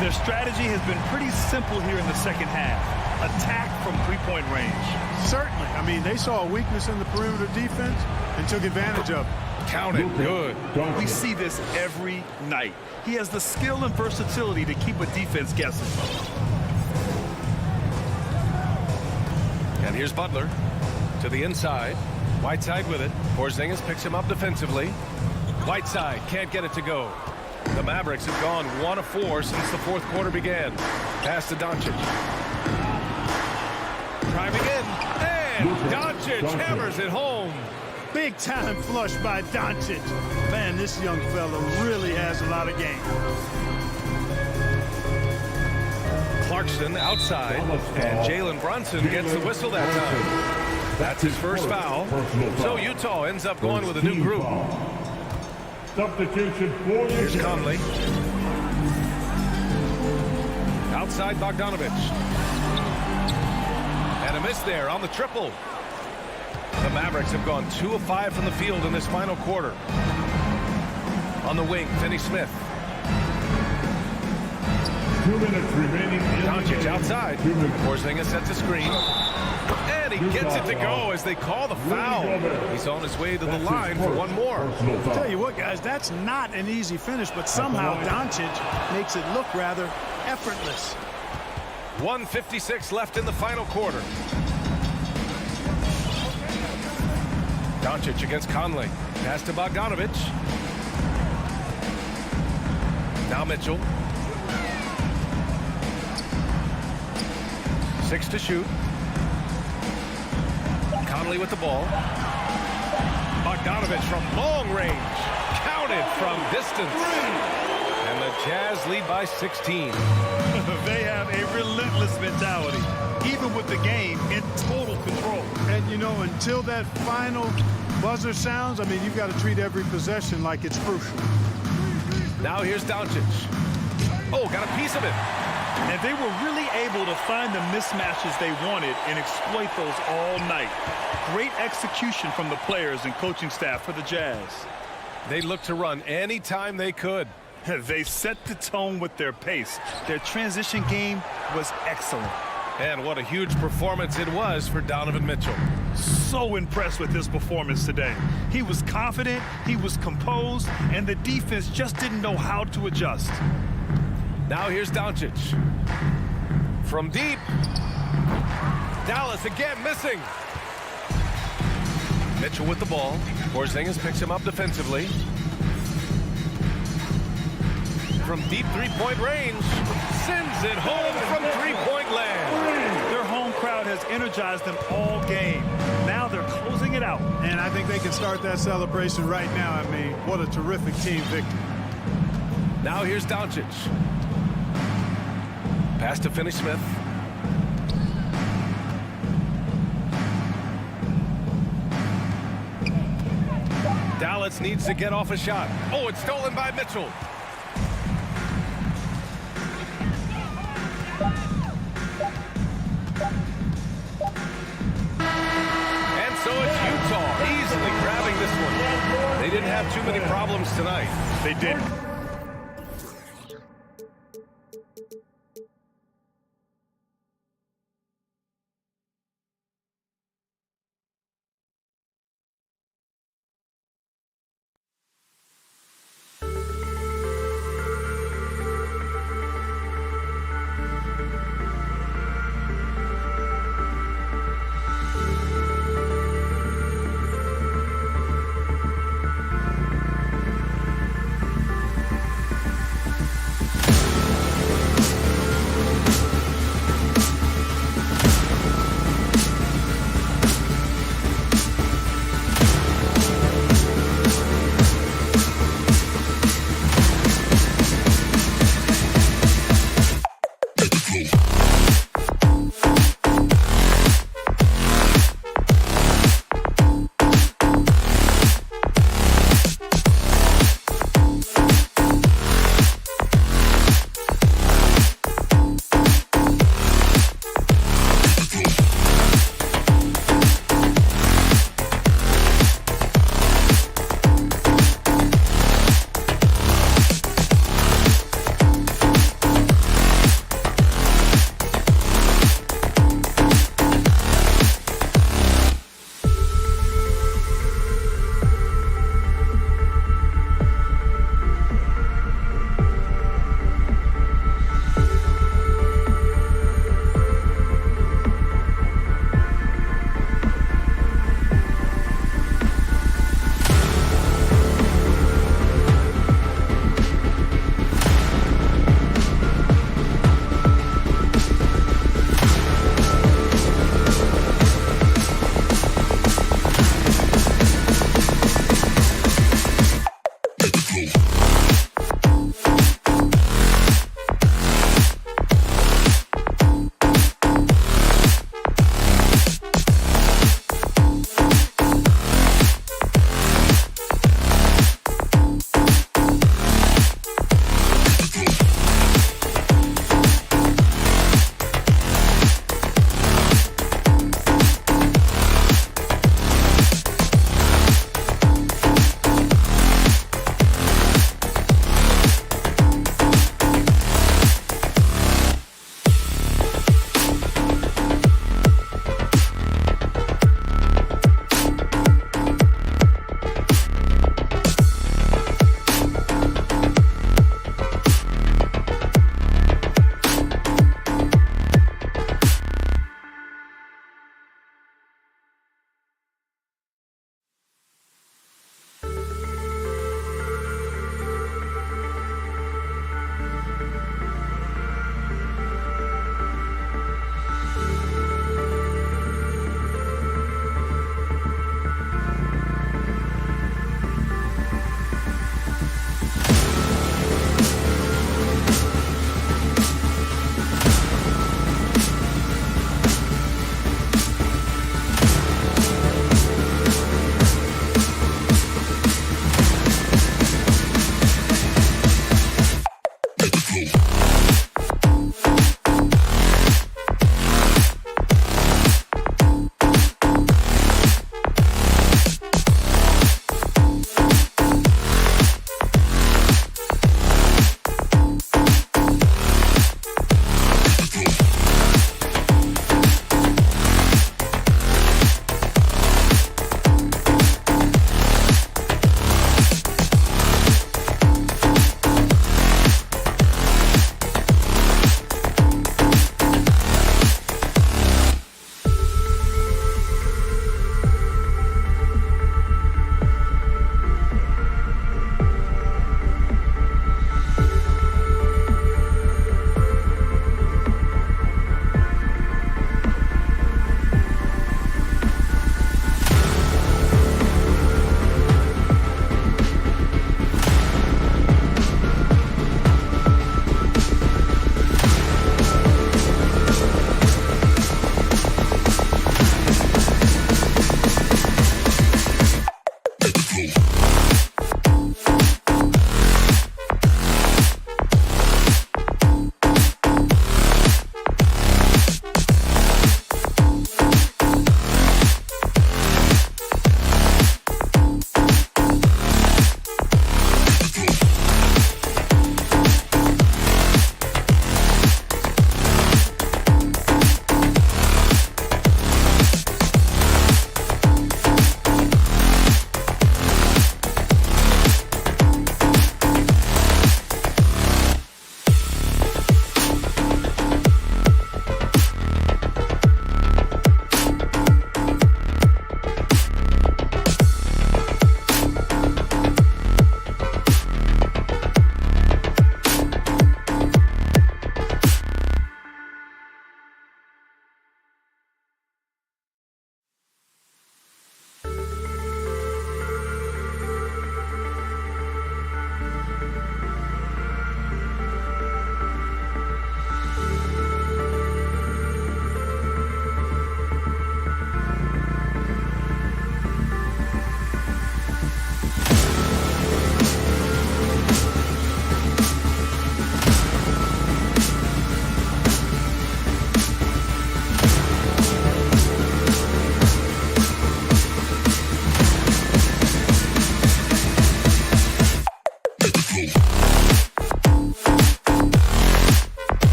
Their strategy has been pretty simple here in the second half. Attack from 3-point range. Certainly. I mean, they saw a weakness in the perimeter defense and took advantage of it. Count it. Good. We see this every night. He has the skill and versatility to keep a defense guessing. And here's Butler to the inside. Whiteside with it. Porzingis picks him up defensively. Whiteside can't get it to go. The Mavericks have gone 1 of 4 since the fourth quarter began. Pass to Doncic. Driving in. And Doncic hammers it home. Big time flush by Doncic. Man, this young fella really has a lot of game. Clarkson outside, and Jalen Brunson gets the whistle that time. That's his first foul. So Utah ends up going with a new group. Substitution for Here's Conley. Outside Bogdanovich. And a miss there on the triple. The Mavericks have gone 2 of 5 from the field in this final quarter. On the wing, Finney Smith. 2 minutes remaining. Doncic outside. Porzingis sets a screen. And he gets it to go as they call the foul. He's on his way to the line for one more. I'll tell you what, guys, that's not an easy finish, but somehow Doncic makes it look rather effortless. 1:56 left in the final quarter. Doncic against Conley. Pass to Bogdanovich. Now Mitchell. 6 to shoot. Conley with the ball. Bogdanovich from long range. Counted from distance. And the Jazz lead by 16. They have a relentless mentality, even with the game in total control. And, you know, until that final buzzer sounds, I mean, you've got to treat every possession like it's crucial. Now here's Doncic. Oh, got a piece of it. And they were really able to find the mismatches they wanted and exploit those all night. Great execution from the players and coaching staff for the Jazz. They looked to run anytime they could. They set the tone with their pace. Their transition game was excellent. And what a huge performance it was for Donovan Mitchell. So impressed with his performance today. He was confident, he was composed, and the defense just didn't know how to adjust. Now here's Doncic. From deep. Dallas again missing. Mitchell with the ball. Porzingis picks him up defensively. From deep three-point range. Sends it home from three-point land. Their home crowd has energized them all game. Now they're closing it out. And I think they can start that celebration right now. I mean, what a terrific team victory. Now here's Doncic. Pass to Finney Smith. Dallas needs to get off a shot. Oh, it's stolen by Mitchell. And so it's Utah easily grabbing this one. They didn't have too many problems tonight. They didn't.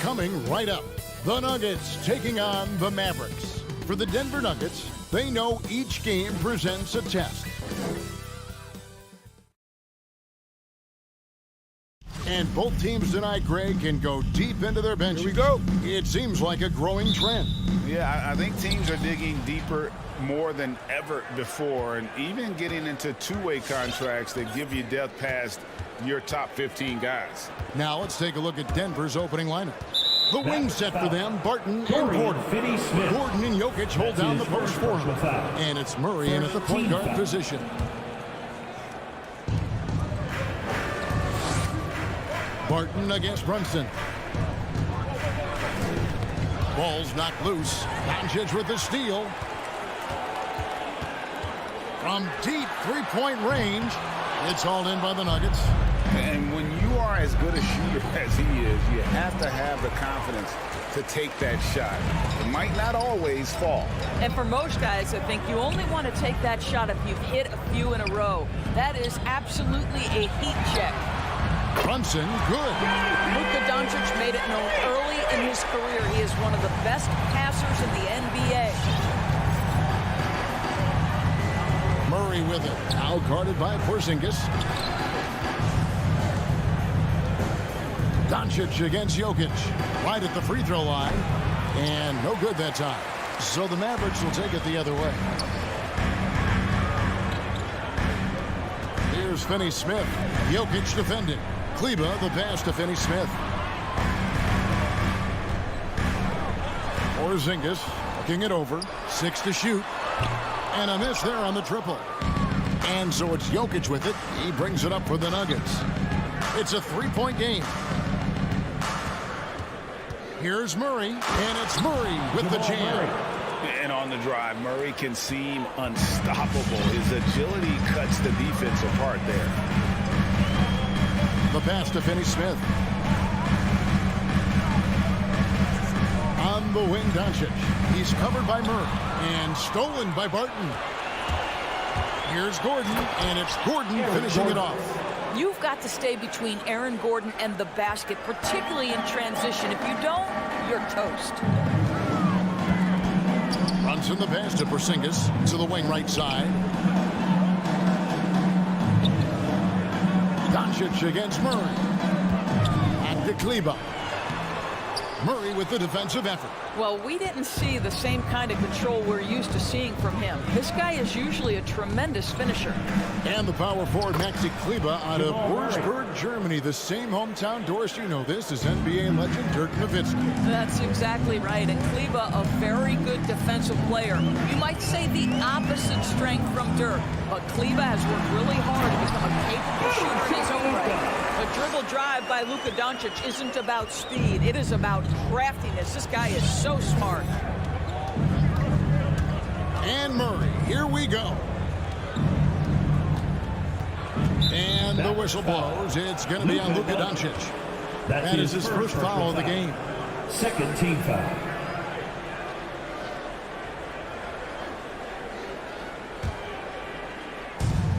Coming right up, the Nuggets taking on the Mavericks. For the Denver Nuggets, they know each game presents a test. And both teams tonight, Greg, can go deep into their benches. Here we go. It seems like a growing trend. Yeah, I think teams are digging deeper more than ever before, and even getting into two-way contracts that give you depth past your top 15 guys. Now let's take a look at Denver's opening lineup. The wing set for them, Barton and Gordon. Gordon and Jokic hold down the post for him. And it's Murray in at the point guard position. Barton against Brunson. Ball's knocked loose. Doncic with the steal. From deep three-point range, it's hauled in by the Nuggets. And when you are as good a shooter as he is, you have to have the confidence to take that shot. It might not always fall. And for most guys, I think you only want to take that shot if you've hit a few in a row. That is absolutely a heat check. Brunson, good. Luka Doncic made it known early in his career he is one of the best passers in the NBA. Murray with it. Now guarded by Porzingis. Doncic against Jokic. Right at the free throw line. And no good that time. So the Mavericks will take it the other way. Here's Finney-Smith. Jokic defending. Kleber the pass to Finney-Smith. Porzingis looking it over. 6 to shoot. And a miss there on the triple. And so it's Jokic with it. He brings it up for the Nuggets. It's a three-point game. Here's Murray, and it's Murray with the jam. And on the drive, Murray can seem unstoppable. His agility cuts the defense apart there. The pass to Finney Smith. On the wing, Doncic. He's covered by Murray and stolen by Barton. Here's Gordon, and it's Gordon finishing it off. You've got to stay between Aaron Gordon and the basket, particularly in transition. If you don't, you're toast. Runs in the pass to Porzingis to the wing right side. Doncic against Murray. Back to Kleber. Murray with the defensive effort. Well, we didn't see the same kind of control we're used to seeing from him. This guy is usually a tremendous finisher. And the power forward, Maxi Kleber, out of Würzburg, Germany. The same hometown, Doris, you know this, is NBA legend Dirk Nowitzki. That's exactly right. And Kleber, a very good defensive player. You might say the opposite strength from Dirk. But Kleber has worked really hard to become a capable shooter in his own right. The dribble drive by Luka Doncic isn't about speed. It is about craftiness. This guy is so smart. And Murray, here we go. And the whistle blows. It's going to be on Luka Doncic. That is his first foul of the game. Second team foul.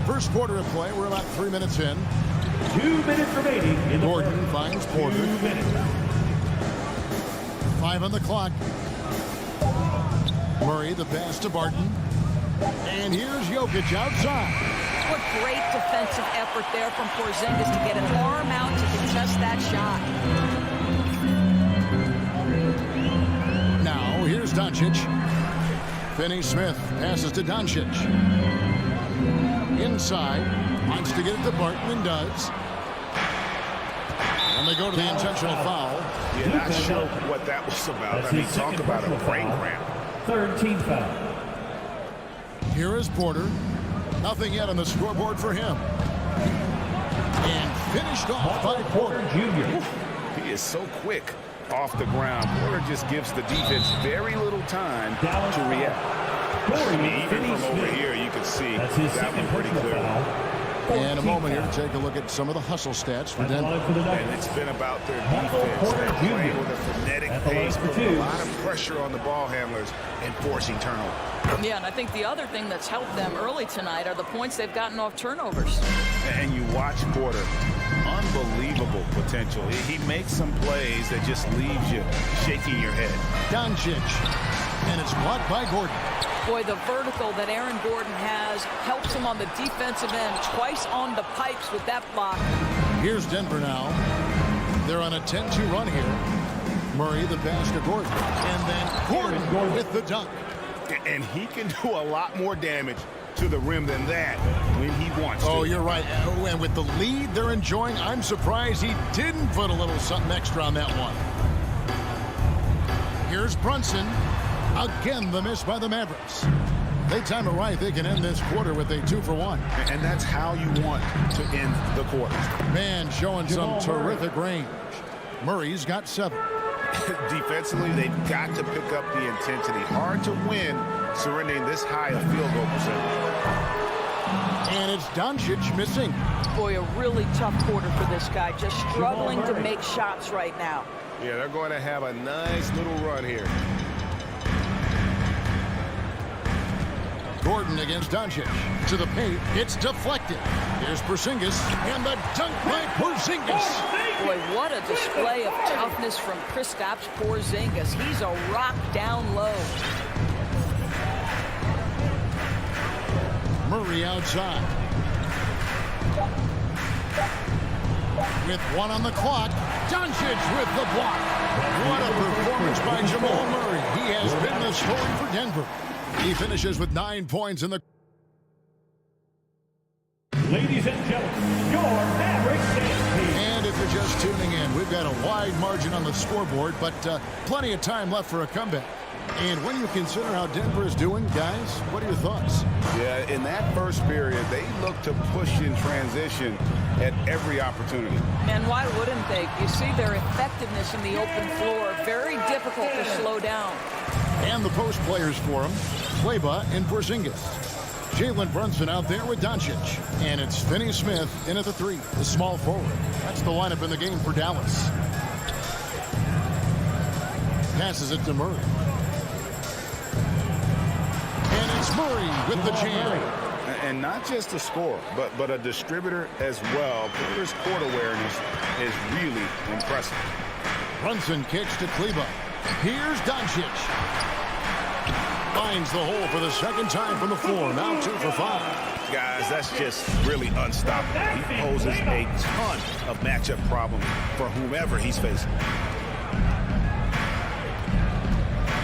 First quarter of play. We're about 3 minutes in. 2 minutes remaining in the Gordon first. finds Porter. 2 minutes. 5 on the clock. Murray, the pass to Barton. And here's Jokic outside. What great defensive effort there from Porzingis to get an arm out to contest that shot. Now, here's Doncic. Finney Smith passes to Doncic. Inside. Wants to get it to Barton and does. And they go to the intentional foul. Yeah, not sure what that was about. I mean, talk about a brain cramp. Third team foul. Here is Porter. Nothing yet on the scoreboard for him. And finished off by Porter Jr. He is so quick off the ground. Porter just gives the defense very little time to react. I mean, even from over here, you can see that one pretty clearly. In a moment here, take a look at some of the hustle stats for Denver. And it's been about their defense. They're playing with a frenetic pace, putting a lot of pressure on the ball handlers and forcing turnover. Yeah, and I think the other thing that's helped them early tonight are the points they've gotten off turnovers. And you watch Porter. Unbelievable potential. He makes some plays that just leaves you shaking your head. Doncic. And it's blocked by Gordon. Boy, the vertical that Aaron Gordon has helps him on the defensive end. Twice on the pipes with that block. Here's Denver now. They're on a 10-2 run here. Murray, the pass to Gordon. And then Gordon with the dunk. And he can do a lot more damage to the rim than that when he wants to. Oh, you're right. Oh, and with the lead they're enjoying, I'm surprised he didn't put a little something extra on that one. Here's Brunson. Again, the miss by the Mavericks. They time it right. They can end this quarter with a 2-for-1. And that's how you want to end the quarter. Man showing some terrific range. Murray's got 7. Defensively, they've got to pick up the intensity. Hard to win surrendering this high a field goal percentage. And it's Doncic missing. Boy, a really tough quarter for this guy. Just struggling to make shots right now. Yeah, they're going to have a nice little run here. Gordon against Doncic. To the paint. It's deflected. Here's Porzingis. And the dunk by Porzingis. Boy, what a display of toughness from Kristaps Porzingis. He's a rock down low. Murray outside. With 1 on the clock. Doncic with the block. What a performance by Jamal Murray. He has been the story for Denver. He finishes with 9 points in the... Ladies and gentlemen, your Mavericks team. And if you're just tuning in, we've got a wide margin on the scoreboard, but plenty of time left for a comeback. And when you consider how Denver is doing, guys, what are your thoughts? Yeah, in that first period, they looked to push in transition at every opportunity. And why wouldn't they? You see their effectiveness in the open floor. Very difficult to slow down. And the post players for him, Kleber and Porzingis. Jalen Brunson out there with Doncic. And it's Finney-Smith in at the 3, the small forward. That's the lineup in the game for Dallas. Passes it to Murray. And it's Murray with the jam. And not just a scorer, but a distributor as well. Porter's court awareness is really impressive. Brunson kicks to Kleber. Here's Doncic. Finds the hole for the second time from the floor. Now 2 for 5. Guys, that's just really unstoppable. He poses a ton of matchup problems for whomever he's facing.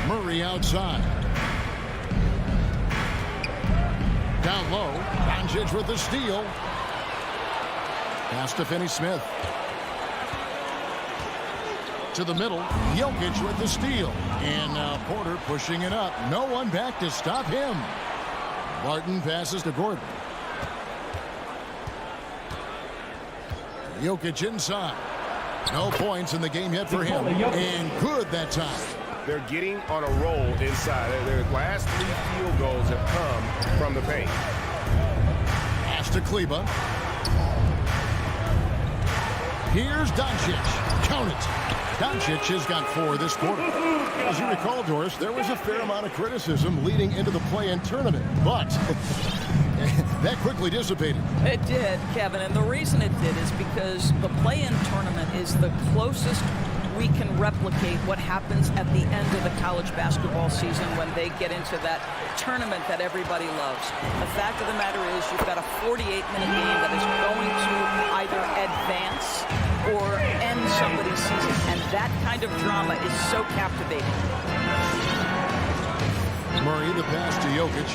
Murray outside. Down low. Doncic with the steal. Pass to Finney-Smith. To the middle. Jokic with the steal. And now Porter pushing it up. No one back to stop him. Barton passes to Gordon. Jokic inside. No points in the game yet for him. And good that time. They're getting on a roll inside. Their last 3 field goals have come from the paint. Pass to Kleber. Here's Doncic. Count it. Doncic has got 4 this quarter. As you recall, Doris, there was a fair amount of criticism leading into the play-in tournament, but that quickly dissipated. It did, Kevin, and the reason it did is because the play-in tournament is the closest we can replicate what happens at the end of the college basketball season when they get into that tournament that everybody loves. The fact of the matter is you've got a 48-minute game that is going to either advance or end somebody's season, and that kind of drama is so captivating. Murray, the pass to Jokic.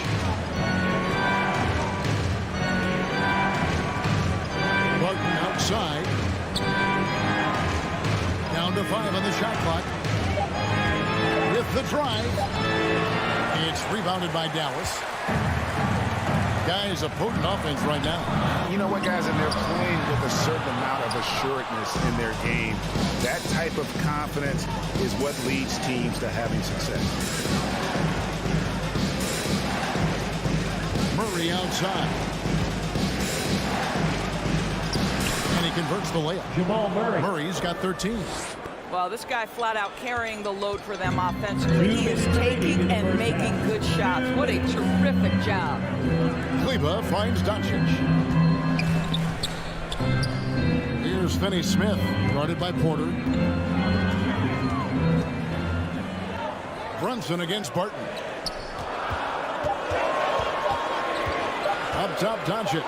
Barton outside. Down to 5 on the shot clock. With the drive. It's rebounded by Dallas. Guys, a potent offense right now. You know what, guys? And they're playing with a certain amount of assuredness in their game. That type of confidence is what leads teams to having success. Murray outside. And he converts the layup. Jamal Murray. Murray's got 13. Well, this guy flat out carrying the load for them offensively. He is taking and making good shots. What a terrific job. Kleber finds Doncic. Here's Finney-Smith, guarded by Porter. Brunson against Barton. Up top, Doncic.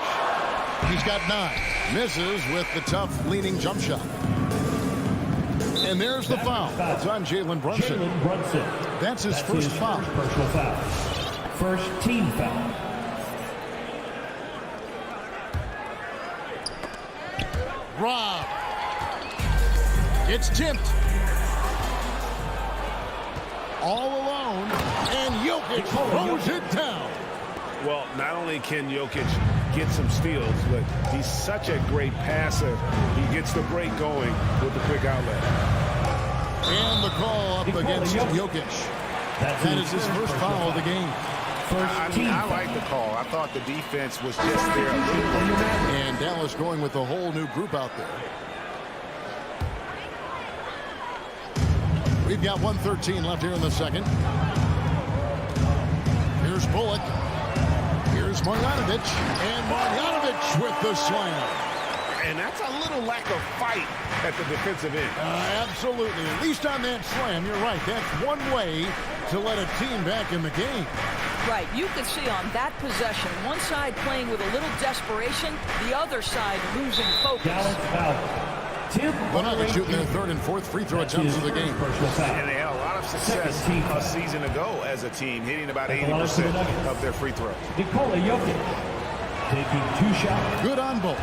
He's got 9. Misses with the tough leaning jump shot. And there's the foul. It's on Jalen Brunson. That's his first foul. Personal foul. First team foul. Rob. It's tipped. All alone. And Jokic throws it down. Well, not only can Jokic get some steals, but he's such a great passer. He gets the break going with the quick outlet. And the call up against Jokic. That is his first foul of the game. I like the call. I thought the defense was just there a little bit. And Dallas going with a whole new group out there. We've got 1:13 left here in the second. Here's Bullock. Here's Marjanovic. And Marjanovic with the slam. And that's a little lack of fight at the defensive end. Absolutely. At least on that slam, you're right. That's one way to let a team back in the game. Right. You could see on that possession, one side playing with a little desperation, the other side losing focus. Well, now they're shooting their 3rd and 4th free throw attempts of the game. And they had a lot of success a season ago as a team, hitting about 80% of their free throws. Nikola Jokic taking 2 shots. Good on both.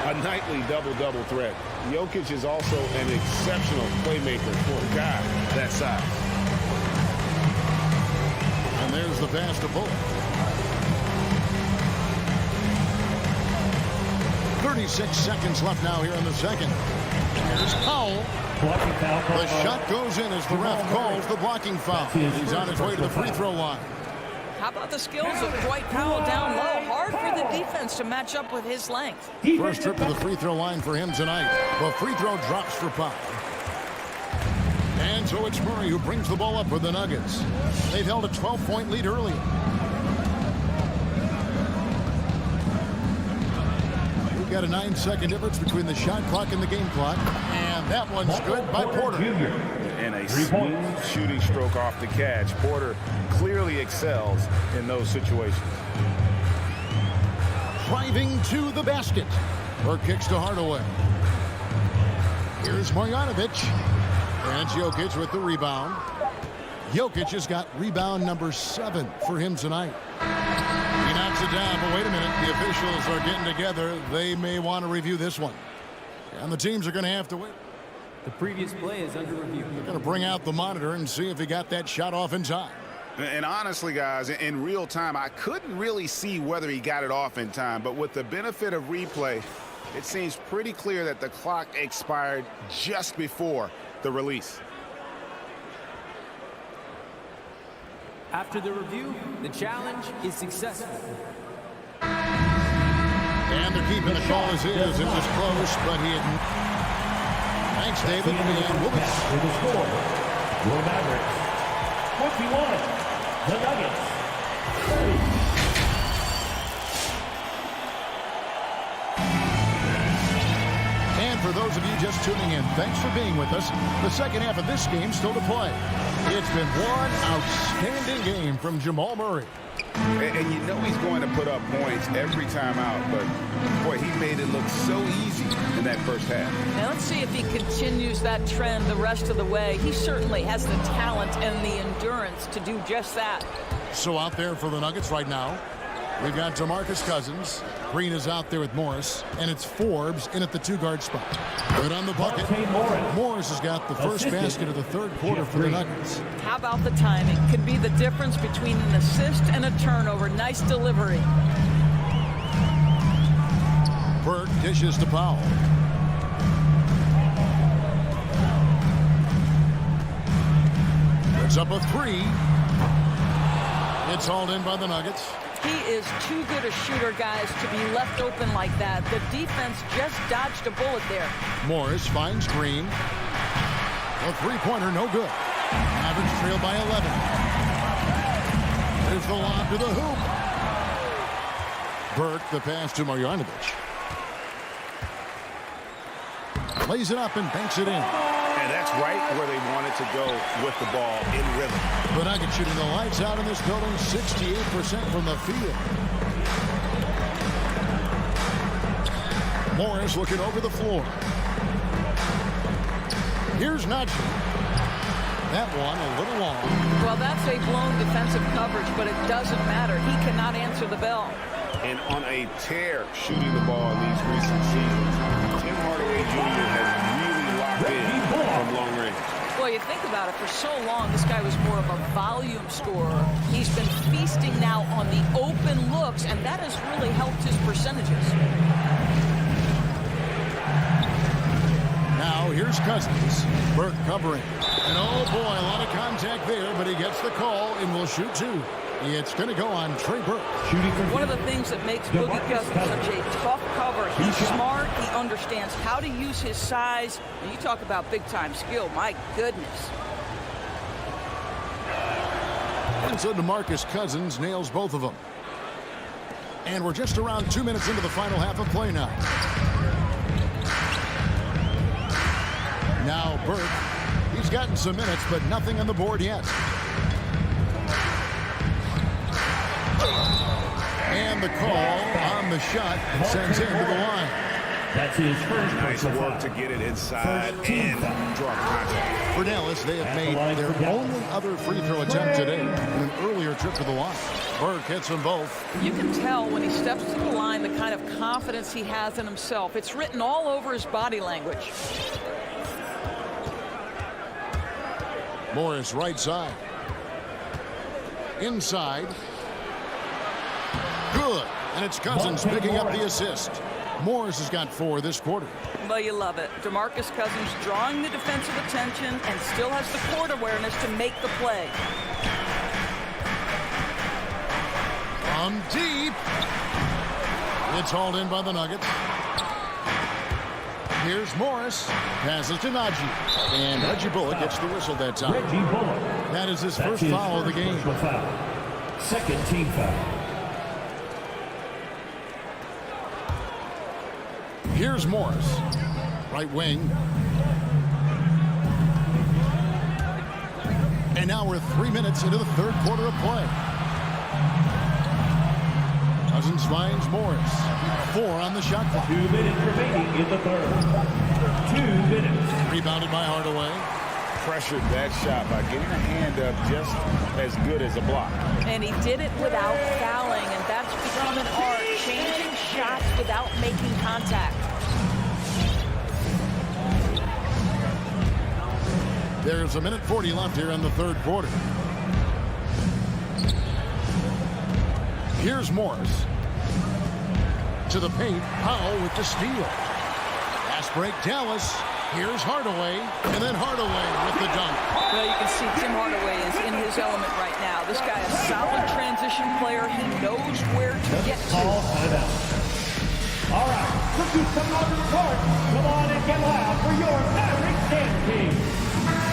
A nightly double-double threat. Jokic is also an exceptional playmaker for a guy that size. And there's the pass to Bullock. 36 seconds left now here in the second. Here's Powell. Blocking foul called. The shot goes in as the ref calls the blocking foul. He's on his way to the free throw line. How about the skills of Dwight Powell down low? Hard for the defense to match up with his length. First trip to the free throw line for him tonight. The free throw drops for Powell. And so it's Murray who brings the ball up for the Nuggets. They've held a 12-point lead earlier. We've got a 9-second difference between the shot clock and the game clock. And that one's good by Porter. And a smooth shooting stroke off the catch. Porter clearly excels in those situations. Driving to the basket. Burke kicks to Hardaway. Here's Marjanovic. And Jokic with the rebound. Jokic has got rebound number 7 for him tonight. He knocks it down, but wait a minute. The officials are getting together. They may want to review this one. And the teams are going to have to wait. The previous play is under review. They're going to bring out the monitor and see if he got that shot off in time. And honestly, guys, in real time, I couldn't really see whether he got it off in time. But with the benefit of replay, it seems pretty clear that the clock expired just before the release. After the review, the challenge is successful. And they're keeping the call as is. It was close, but he had... Thanks, David. And Willis. With the score, your Mavericks 21. The Nuggets 30. And for those of you just tuning in, thanks for being with us. The second half of this game still to play. It's been one outstanding game from Jamal Murray. And you know he's going to put up points every time out, but boy, he made it look so easy in that first half. Now let's see if he continues that trend the rest of the way. He certainly has the talent and the endurance to do just that. So out there for the Nuggets right now, we've got DeMarcus Cousins. Green is out there with Morris, and it's Forbes in at the 2-guard spot. Good on the bucket. Morris has got the first basket of the third quarter for the Nuggets. How about the timing? Could be the difference between an assist and a turnover. Nice delivery. Burke dishes to Powell. It's up a 3. It's hauled in by the Nuggets. He is too good a shooter, guys, to be left open like that. The defense just dodged a bullet there. Morris finds Green. A three-pointer, no good. Mavericks trail by 11. There's the lob to the hoop. Burke, the pass to Marjanovic. Lays it up and banks it in. And that's right where they wanted to go with the ball in rhythm. The Nuggets shooting the lights out in this building, 68% from the field. Morris looking over the floor. Here's Najee. That one a little long. Well, that's a blown defensive coverage, but it doesn't matter. He cannot answer the bell. And on a tear shooting the ball in these recent seasons, Tim Hardaway Jr. has really locked in from long range. Well, you think about it, for so long, this guy was more of a volume scorer. He's been feasting now on the open looks, and that has really helped his percentages. Now, here's Cousins. Burke covering. And oh boy, a lot of contact there, but he gets the call and will shoot 2. It's going to go on Trey Burke. One of the things that makes Boogie Cousins such a tough cover, he's smart, he understands how to use his size. And you talk about big-time skill, my goodness. And so DeMarcus Cousins nails both of them. And we're just around 2 minutes into the final half of play now. Now Burke, he's gotten some minutes, but nothing on the board yet. And the call on the shot sends him to the line. That's his first nice work to get it inside and draw contact. For Dallas, they have made their only other free throw attempt today in an earlier trip to the line. Burke hits them both. You can tell when he steps to the line the kind of confidence he has in himself. It's written all over his body language. Morris right side. Inside. Good. And it's Cousins picking up the assist. Morris has got 4 this quarter. Well, you love it. DeMarcus Cousins drawing the defensive attention and still has the court awareness to make the play. From deep. It's hauled in by the Nuggets. Here's Morris. Passes to Najee. And Reggie Bullock gets the whistle that time. Reggie Bullock. That is his first foul of the game. Foul. Second team foul. Here's Morris. Right wing. And now we're 3 minutes into the third quarter of play. Cousins finds Morris. 4 on the shot clock. 2 minutes remaining in the third. 2 minutes. Rebounded by Hardaway. Pressured that shot by getting a hand up just as good as a block. And he did it without fouling, and that's become an art, changing shots without making contact. There's 1:40 left here in the third quarter. Here's Morris. To the paint. Powell with the steal. Pass break, Dallas. Here's Hardaway. And then Hardaway with the dunk. Well, you can see Tim Hardaway is in his element right now. This guy is a solid transition player. He knows where to get to. All right, rookies coming on the court. Come on and get loud for your Mavericks dance team.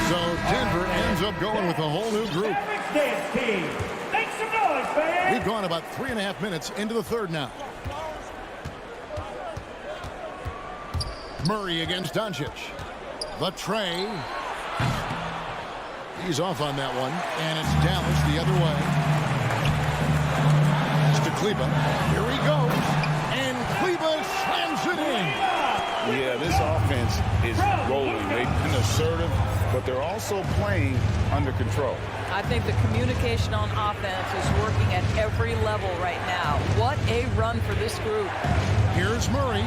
So Denver ends up going with a whole new group. Mavericks dance team. Make some noise, fans. We've gone about 3.5 minutes into the third now. Murray against Doncic. The tray. He's off on that one. And it's Dallas the other way. It's to Kleber. Here he goes. And Kleber slams it in. Yeah, this offense is rolling. They've been assertive, but they're also playing under control. I think the communication on offense is working at every level right now. What a run for this group. Here's Murray.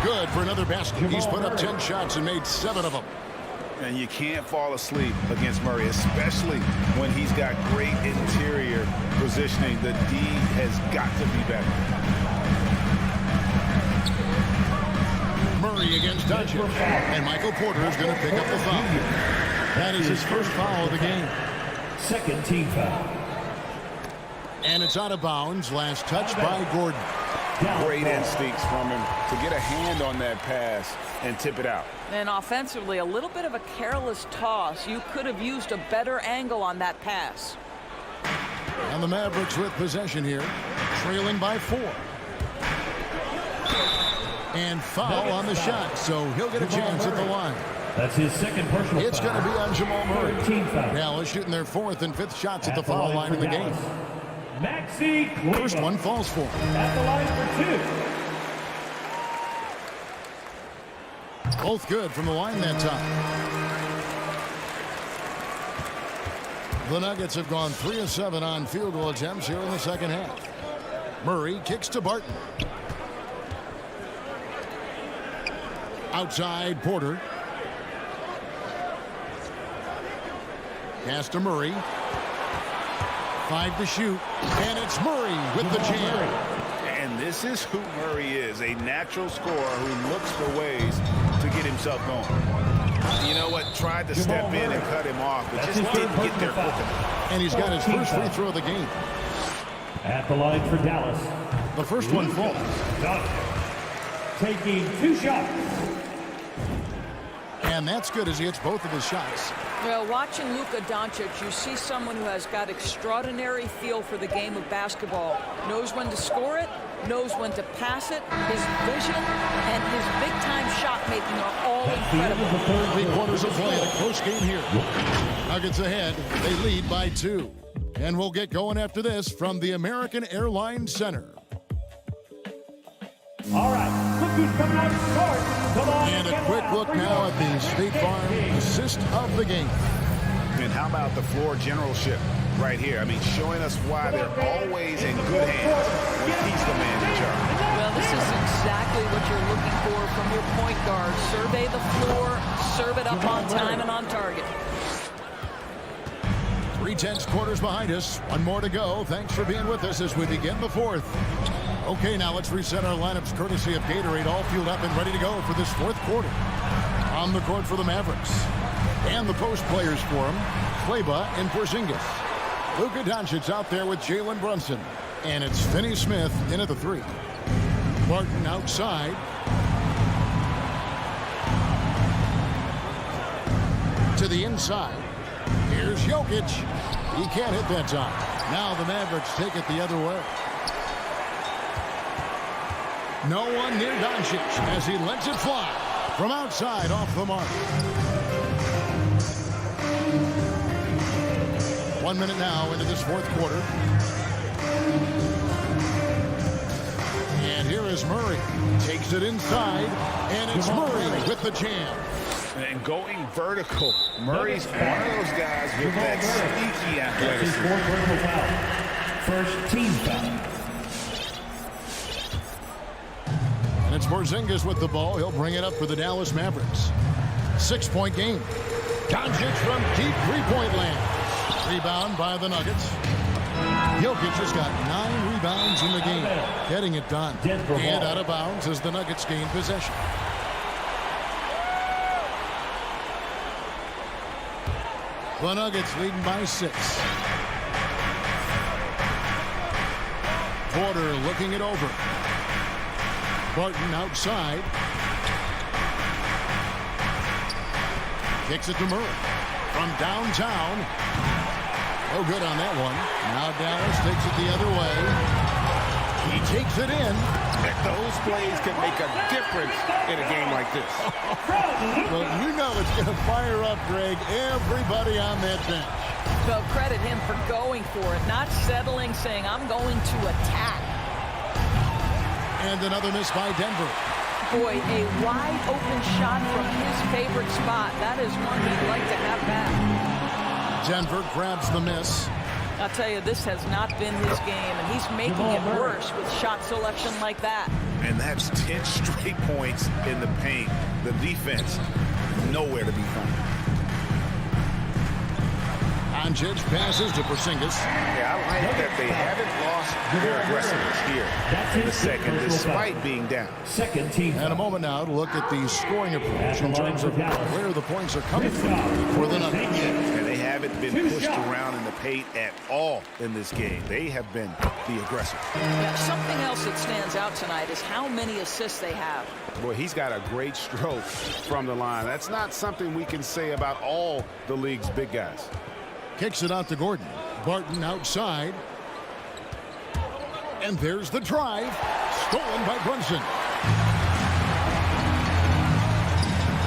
Good for another basket. He's put up 10 shots and made 7 of them. And you can't fall asleep against Murray, especially when he's got great interior positioning. The D has got to be better. Murray against Doncic. And Michael Porter is going to pick up the foul. That is his first foul of the game. Second team foul. And it's out of bounds. Last touch by Gordon. Great instincts from him to get a hand on that pass and tip it out. And offensively, a little bit of a careless toss. You could have used a better angle on that pass. And the Mavericks with possession here, trailing by 4. And foul on the shot, so he'll get a chance at the line. That's his second personal It's going to be on Jamal Murray. foul. Dallas shooting their 4th and 5th shots at the foul line in the game. Maxi Kleber. First one falls for him. At the line for 2. Both good from the line that time. The Nuggets have gone 3 of 7 on field goal attempts here in the second half. Murray kicks to Barton. Outside Porter. Pass to Murray. 5 to shoot. And it's Murray with the jam. And this is who Murray is, a natural scorer who looks for ways to get himself going. You know what? Tried to step in and cut him off, but just didn't get there quick enough. And he's got his first free throw of the game. At the line for Dallas. The first one falls. Taking 2 shots. And that's good as he hits both of his shots. Well, watching Luka Doncic, you see someone who has got extraordinary feel for the game of basketball. Knows when to score it, knows when to pass it. His vision and his big-time shot making are all incredible. 3 quarters of play in a close game here. Nuggets ahead. They lead by 2. And we'll get going after this from the American Airlines Center. All right, look who's coming out of the court. Come on. And a quick look now at the State Farm assist of the game. And how about the floor generalship right here? I mean, showing us why they're always in good hands when he's the man in charge. Well, this is exactly what you're looking for from your point guard. Survey the floor, serve it up on time and on target. 3/10 quarters behind us. 1 more to go. Thanks for being with us as we begin the 4th. Okay, now let's reset our lineups courtesy of Gatorade, all fueled up and ready to go for this fourth quarter. On the court for the Mavericks. And the post players for them, Kleber and Porzingis. Luka Doncic out there with Jalen Brunson. And it's Finney Smith in at the three. Barton outside. To the inside. Here's Jokic. He can't hit that time. Now the Mavericks take it the other way. No one near Doncic as he lets it fly from outside off the mark. 1 minute now into this fourth quarter. And here is Murray. Takes it inside, and it's Murray with the jam. And going vertical. Murray's one of those guys with that sneaky athleticism. First team foul. And it's Porzingis with the ball. He'll bring it up for the Dallas Mavericks. 6-point game. Doncic from deep three-point land. Rebound by the Nuggets. Jokic has got 9 rebounds in the game. Getting it done. And out of bounds as the Nuggets gain possession. The Nuggets leading by 6. Porter looking it over. Barton outside. Kicks it to Murray. From downtown. Oh, good on that one. Now Dallas takes it the other way. He takes it in. Those plays can make a difference in a game like this. Well, you know it's going to fire up, Greg, everybody on that bench. Well, credit him for going for it, not settling, saying, I'm going to attack. And another miss by Denver. Boy, a wide open shot from his favorite spot. That is one he'd like to have back. Denver grabs the miss. I'll tell you, this has not been his game, and he's making it worse with shot selection like that. And that's 10 straight points in the paint. The defense, nowhere to be found. Doncic passes to Porzingis. Yeah, I like that they haven't lost their aggressiveness here in the second, despite being down. Second team. And a moment now to look at the scoring approach in terms of where the points are coming from for the Nuggets. And they haven't been pushed around in the paint at all in this game. They have been the aggressor. Yeah, something else that stands out tonight is how many assists they have. Boy, he's got a great stroke from the line. That's not something we can say about all the league's big guys. Kicks it out to Gordon. Barton outside. And there's the drive. Stolen by Brunson.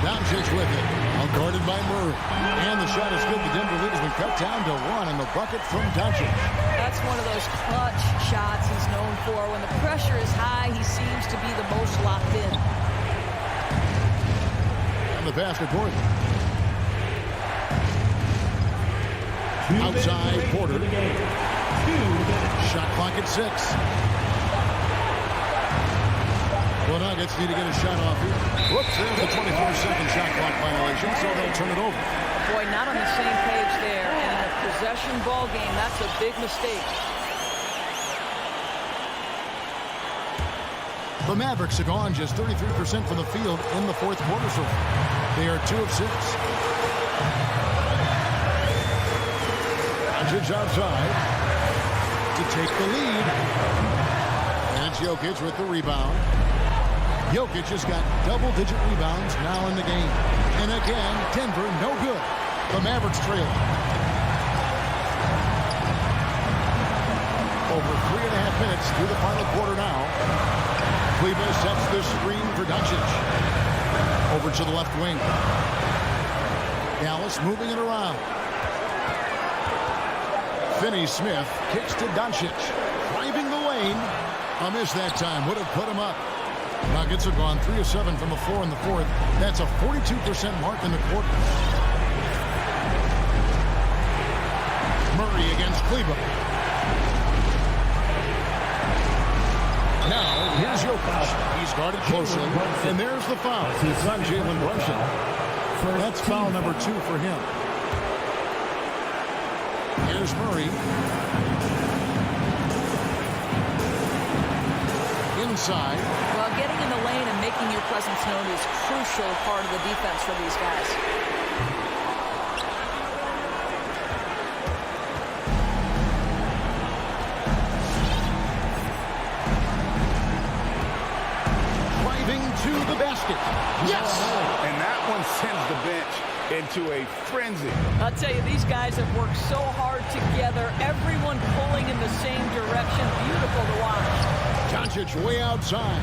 Doncic with it. Now guarded by Murray. And the shot is good. The Denver lead has been cut down to 1 and the bucket from Doncic. That's one of those clutch shots he's known for. When the pressure is high, he seems to be the most locked in. And the pass to Gordon. Outside, Porter. Shot clock at 6. The Nuggets need to get a shot off here. Whoops, there's a 24-second shot clock violation, so they'll turn it over. Boy, not on the same page there. And in a possession ball game, that's a big mistake. The Mavericks have gone just 33% from the field in the fourth quarter so far. They are 2 of 6. Doncic outside to take the lead. And it's Jokic with the rebound. Jokic has got double-digit rebounds now in the game. And again, Denver no good. The Mavericks trail. Over 3.5 minutes through the final quarter now. Kleber sets the screen for Doncic. Over to the left wing. Dallas moving it around. Finney Smith kicks to Doncic. Driving the lane. A miss that time. Would have put him up. Nuggets have gone 3 of 7 from the floor in the fourth. That's a 42% mark in the quarter. Murray against Kleber. Now, here's Jokic. He's guarded closely. And there's the foul. It's on Jalen Brunson. That's foul number 2 for him. Here's Murray. inside. Well, getting in the lane and making your presence known is a crucial part of the defense for these guys. Driving to the basket. Yes! And that one sends the bench into a frenzy. I'll tell you, these guys have worked so hard together, everyone pulling in the same direction. Beautiful to watch. Doncic way outside.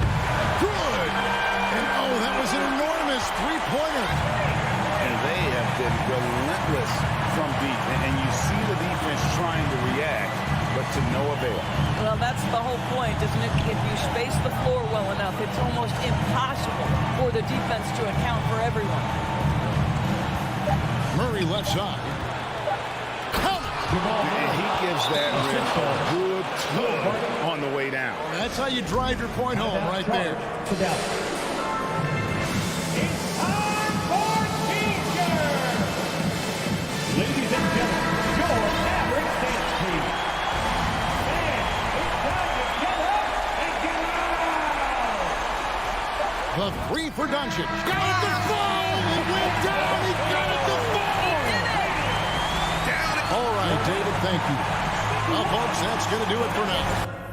Good! And oh, that was an enormous three-pointer. And they have been relentless from deep. And you see the defense trying to react, but to no avail. Well, that's the whole point, isn't it? If you space the floor well enough, it's almost impossible for the defense to account for everyone. Murray left side. And he gives that rim a good tug on the way down. That's how you drive your point home right there. It's time for teacher! Ladies and gentlemen, your Mavericks dance team. And it's time to get up and get out! The three for Doncic. Got it to fall! It went down! He got it to fall! All right, David, thank you. Well, folks, that's going to do it for now.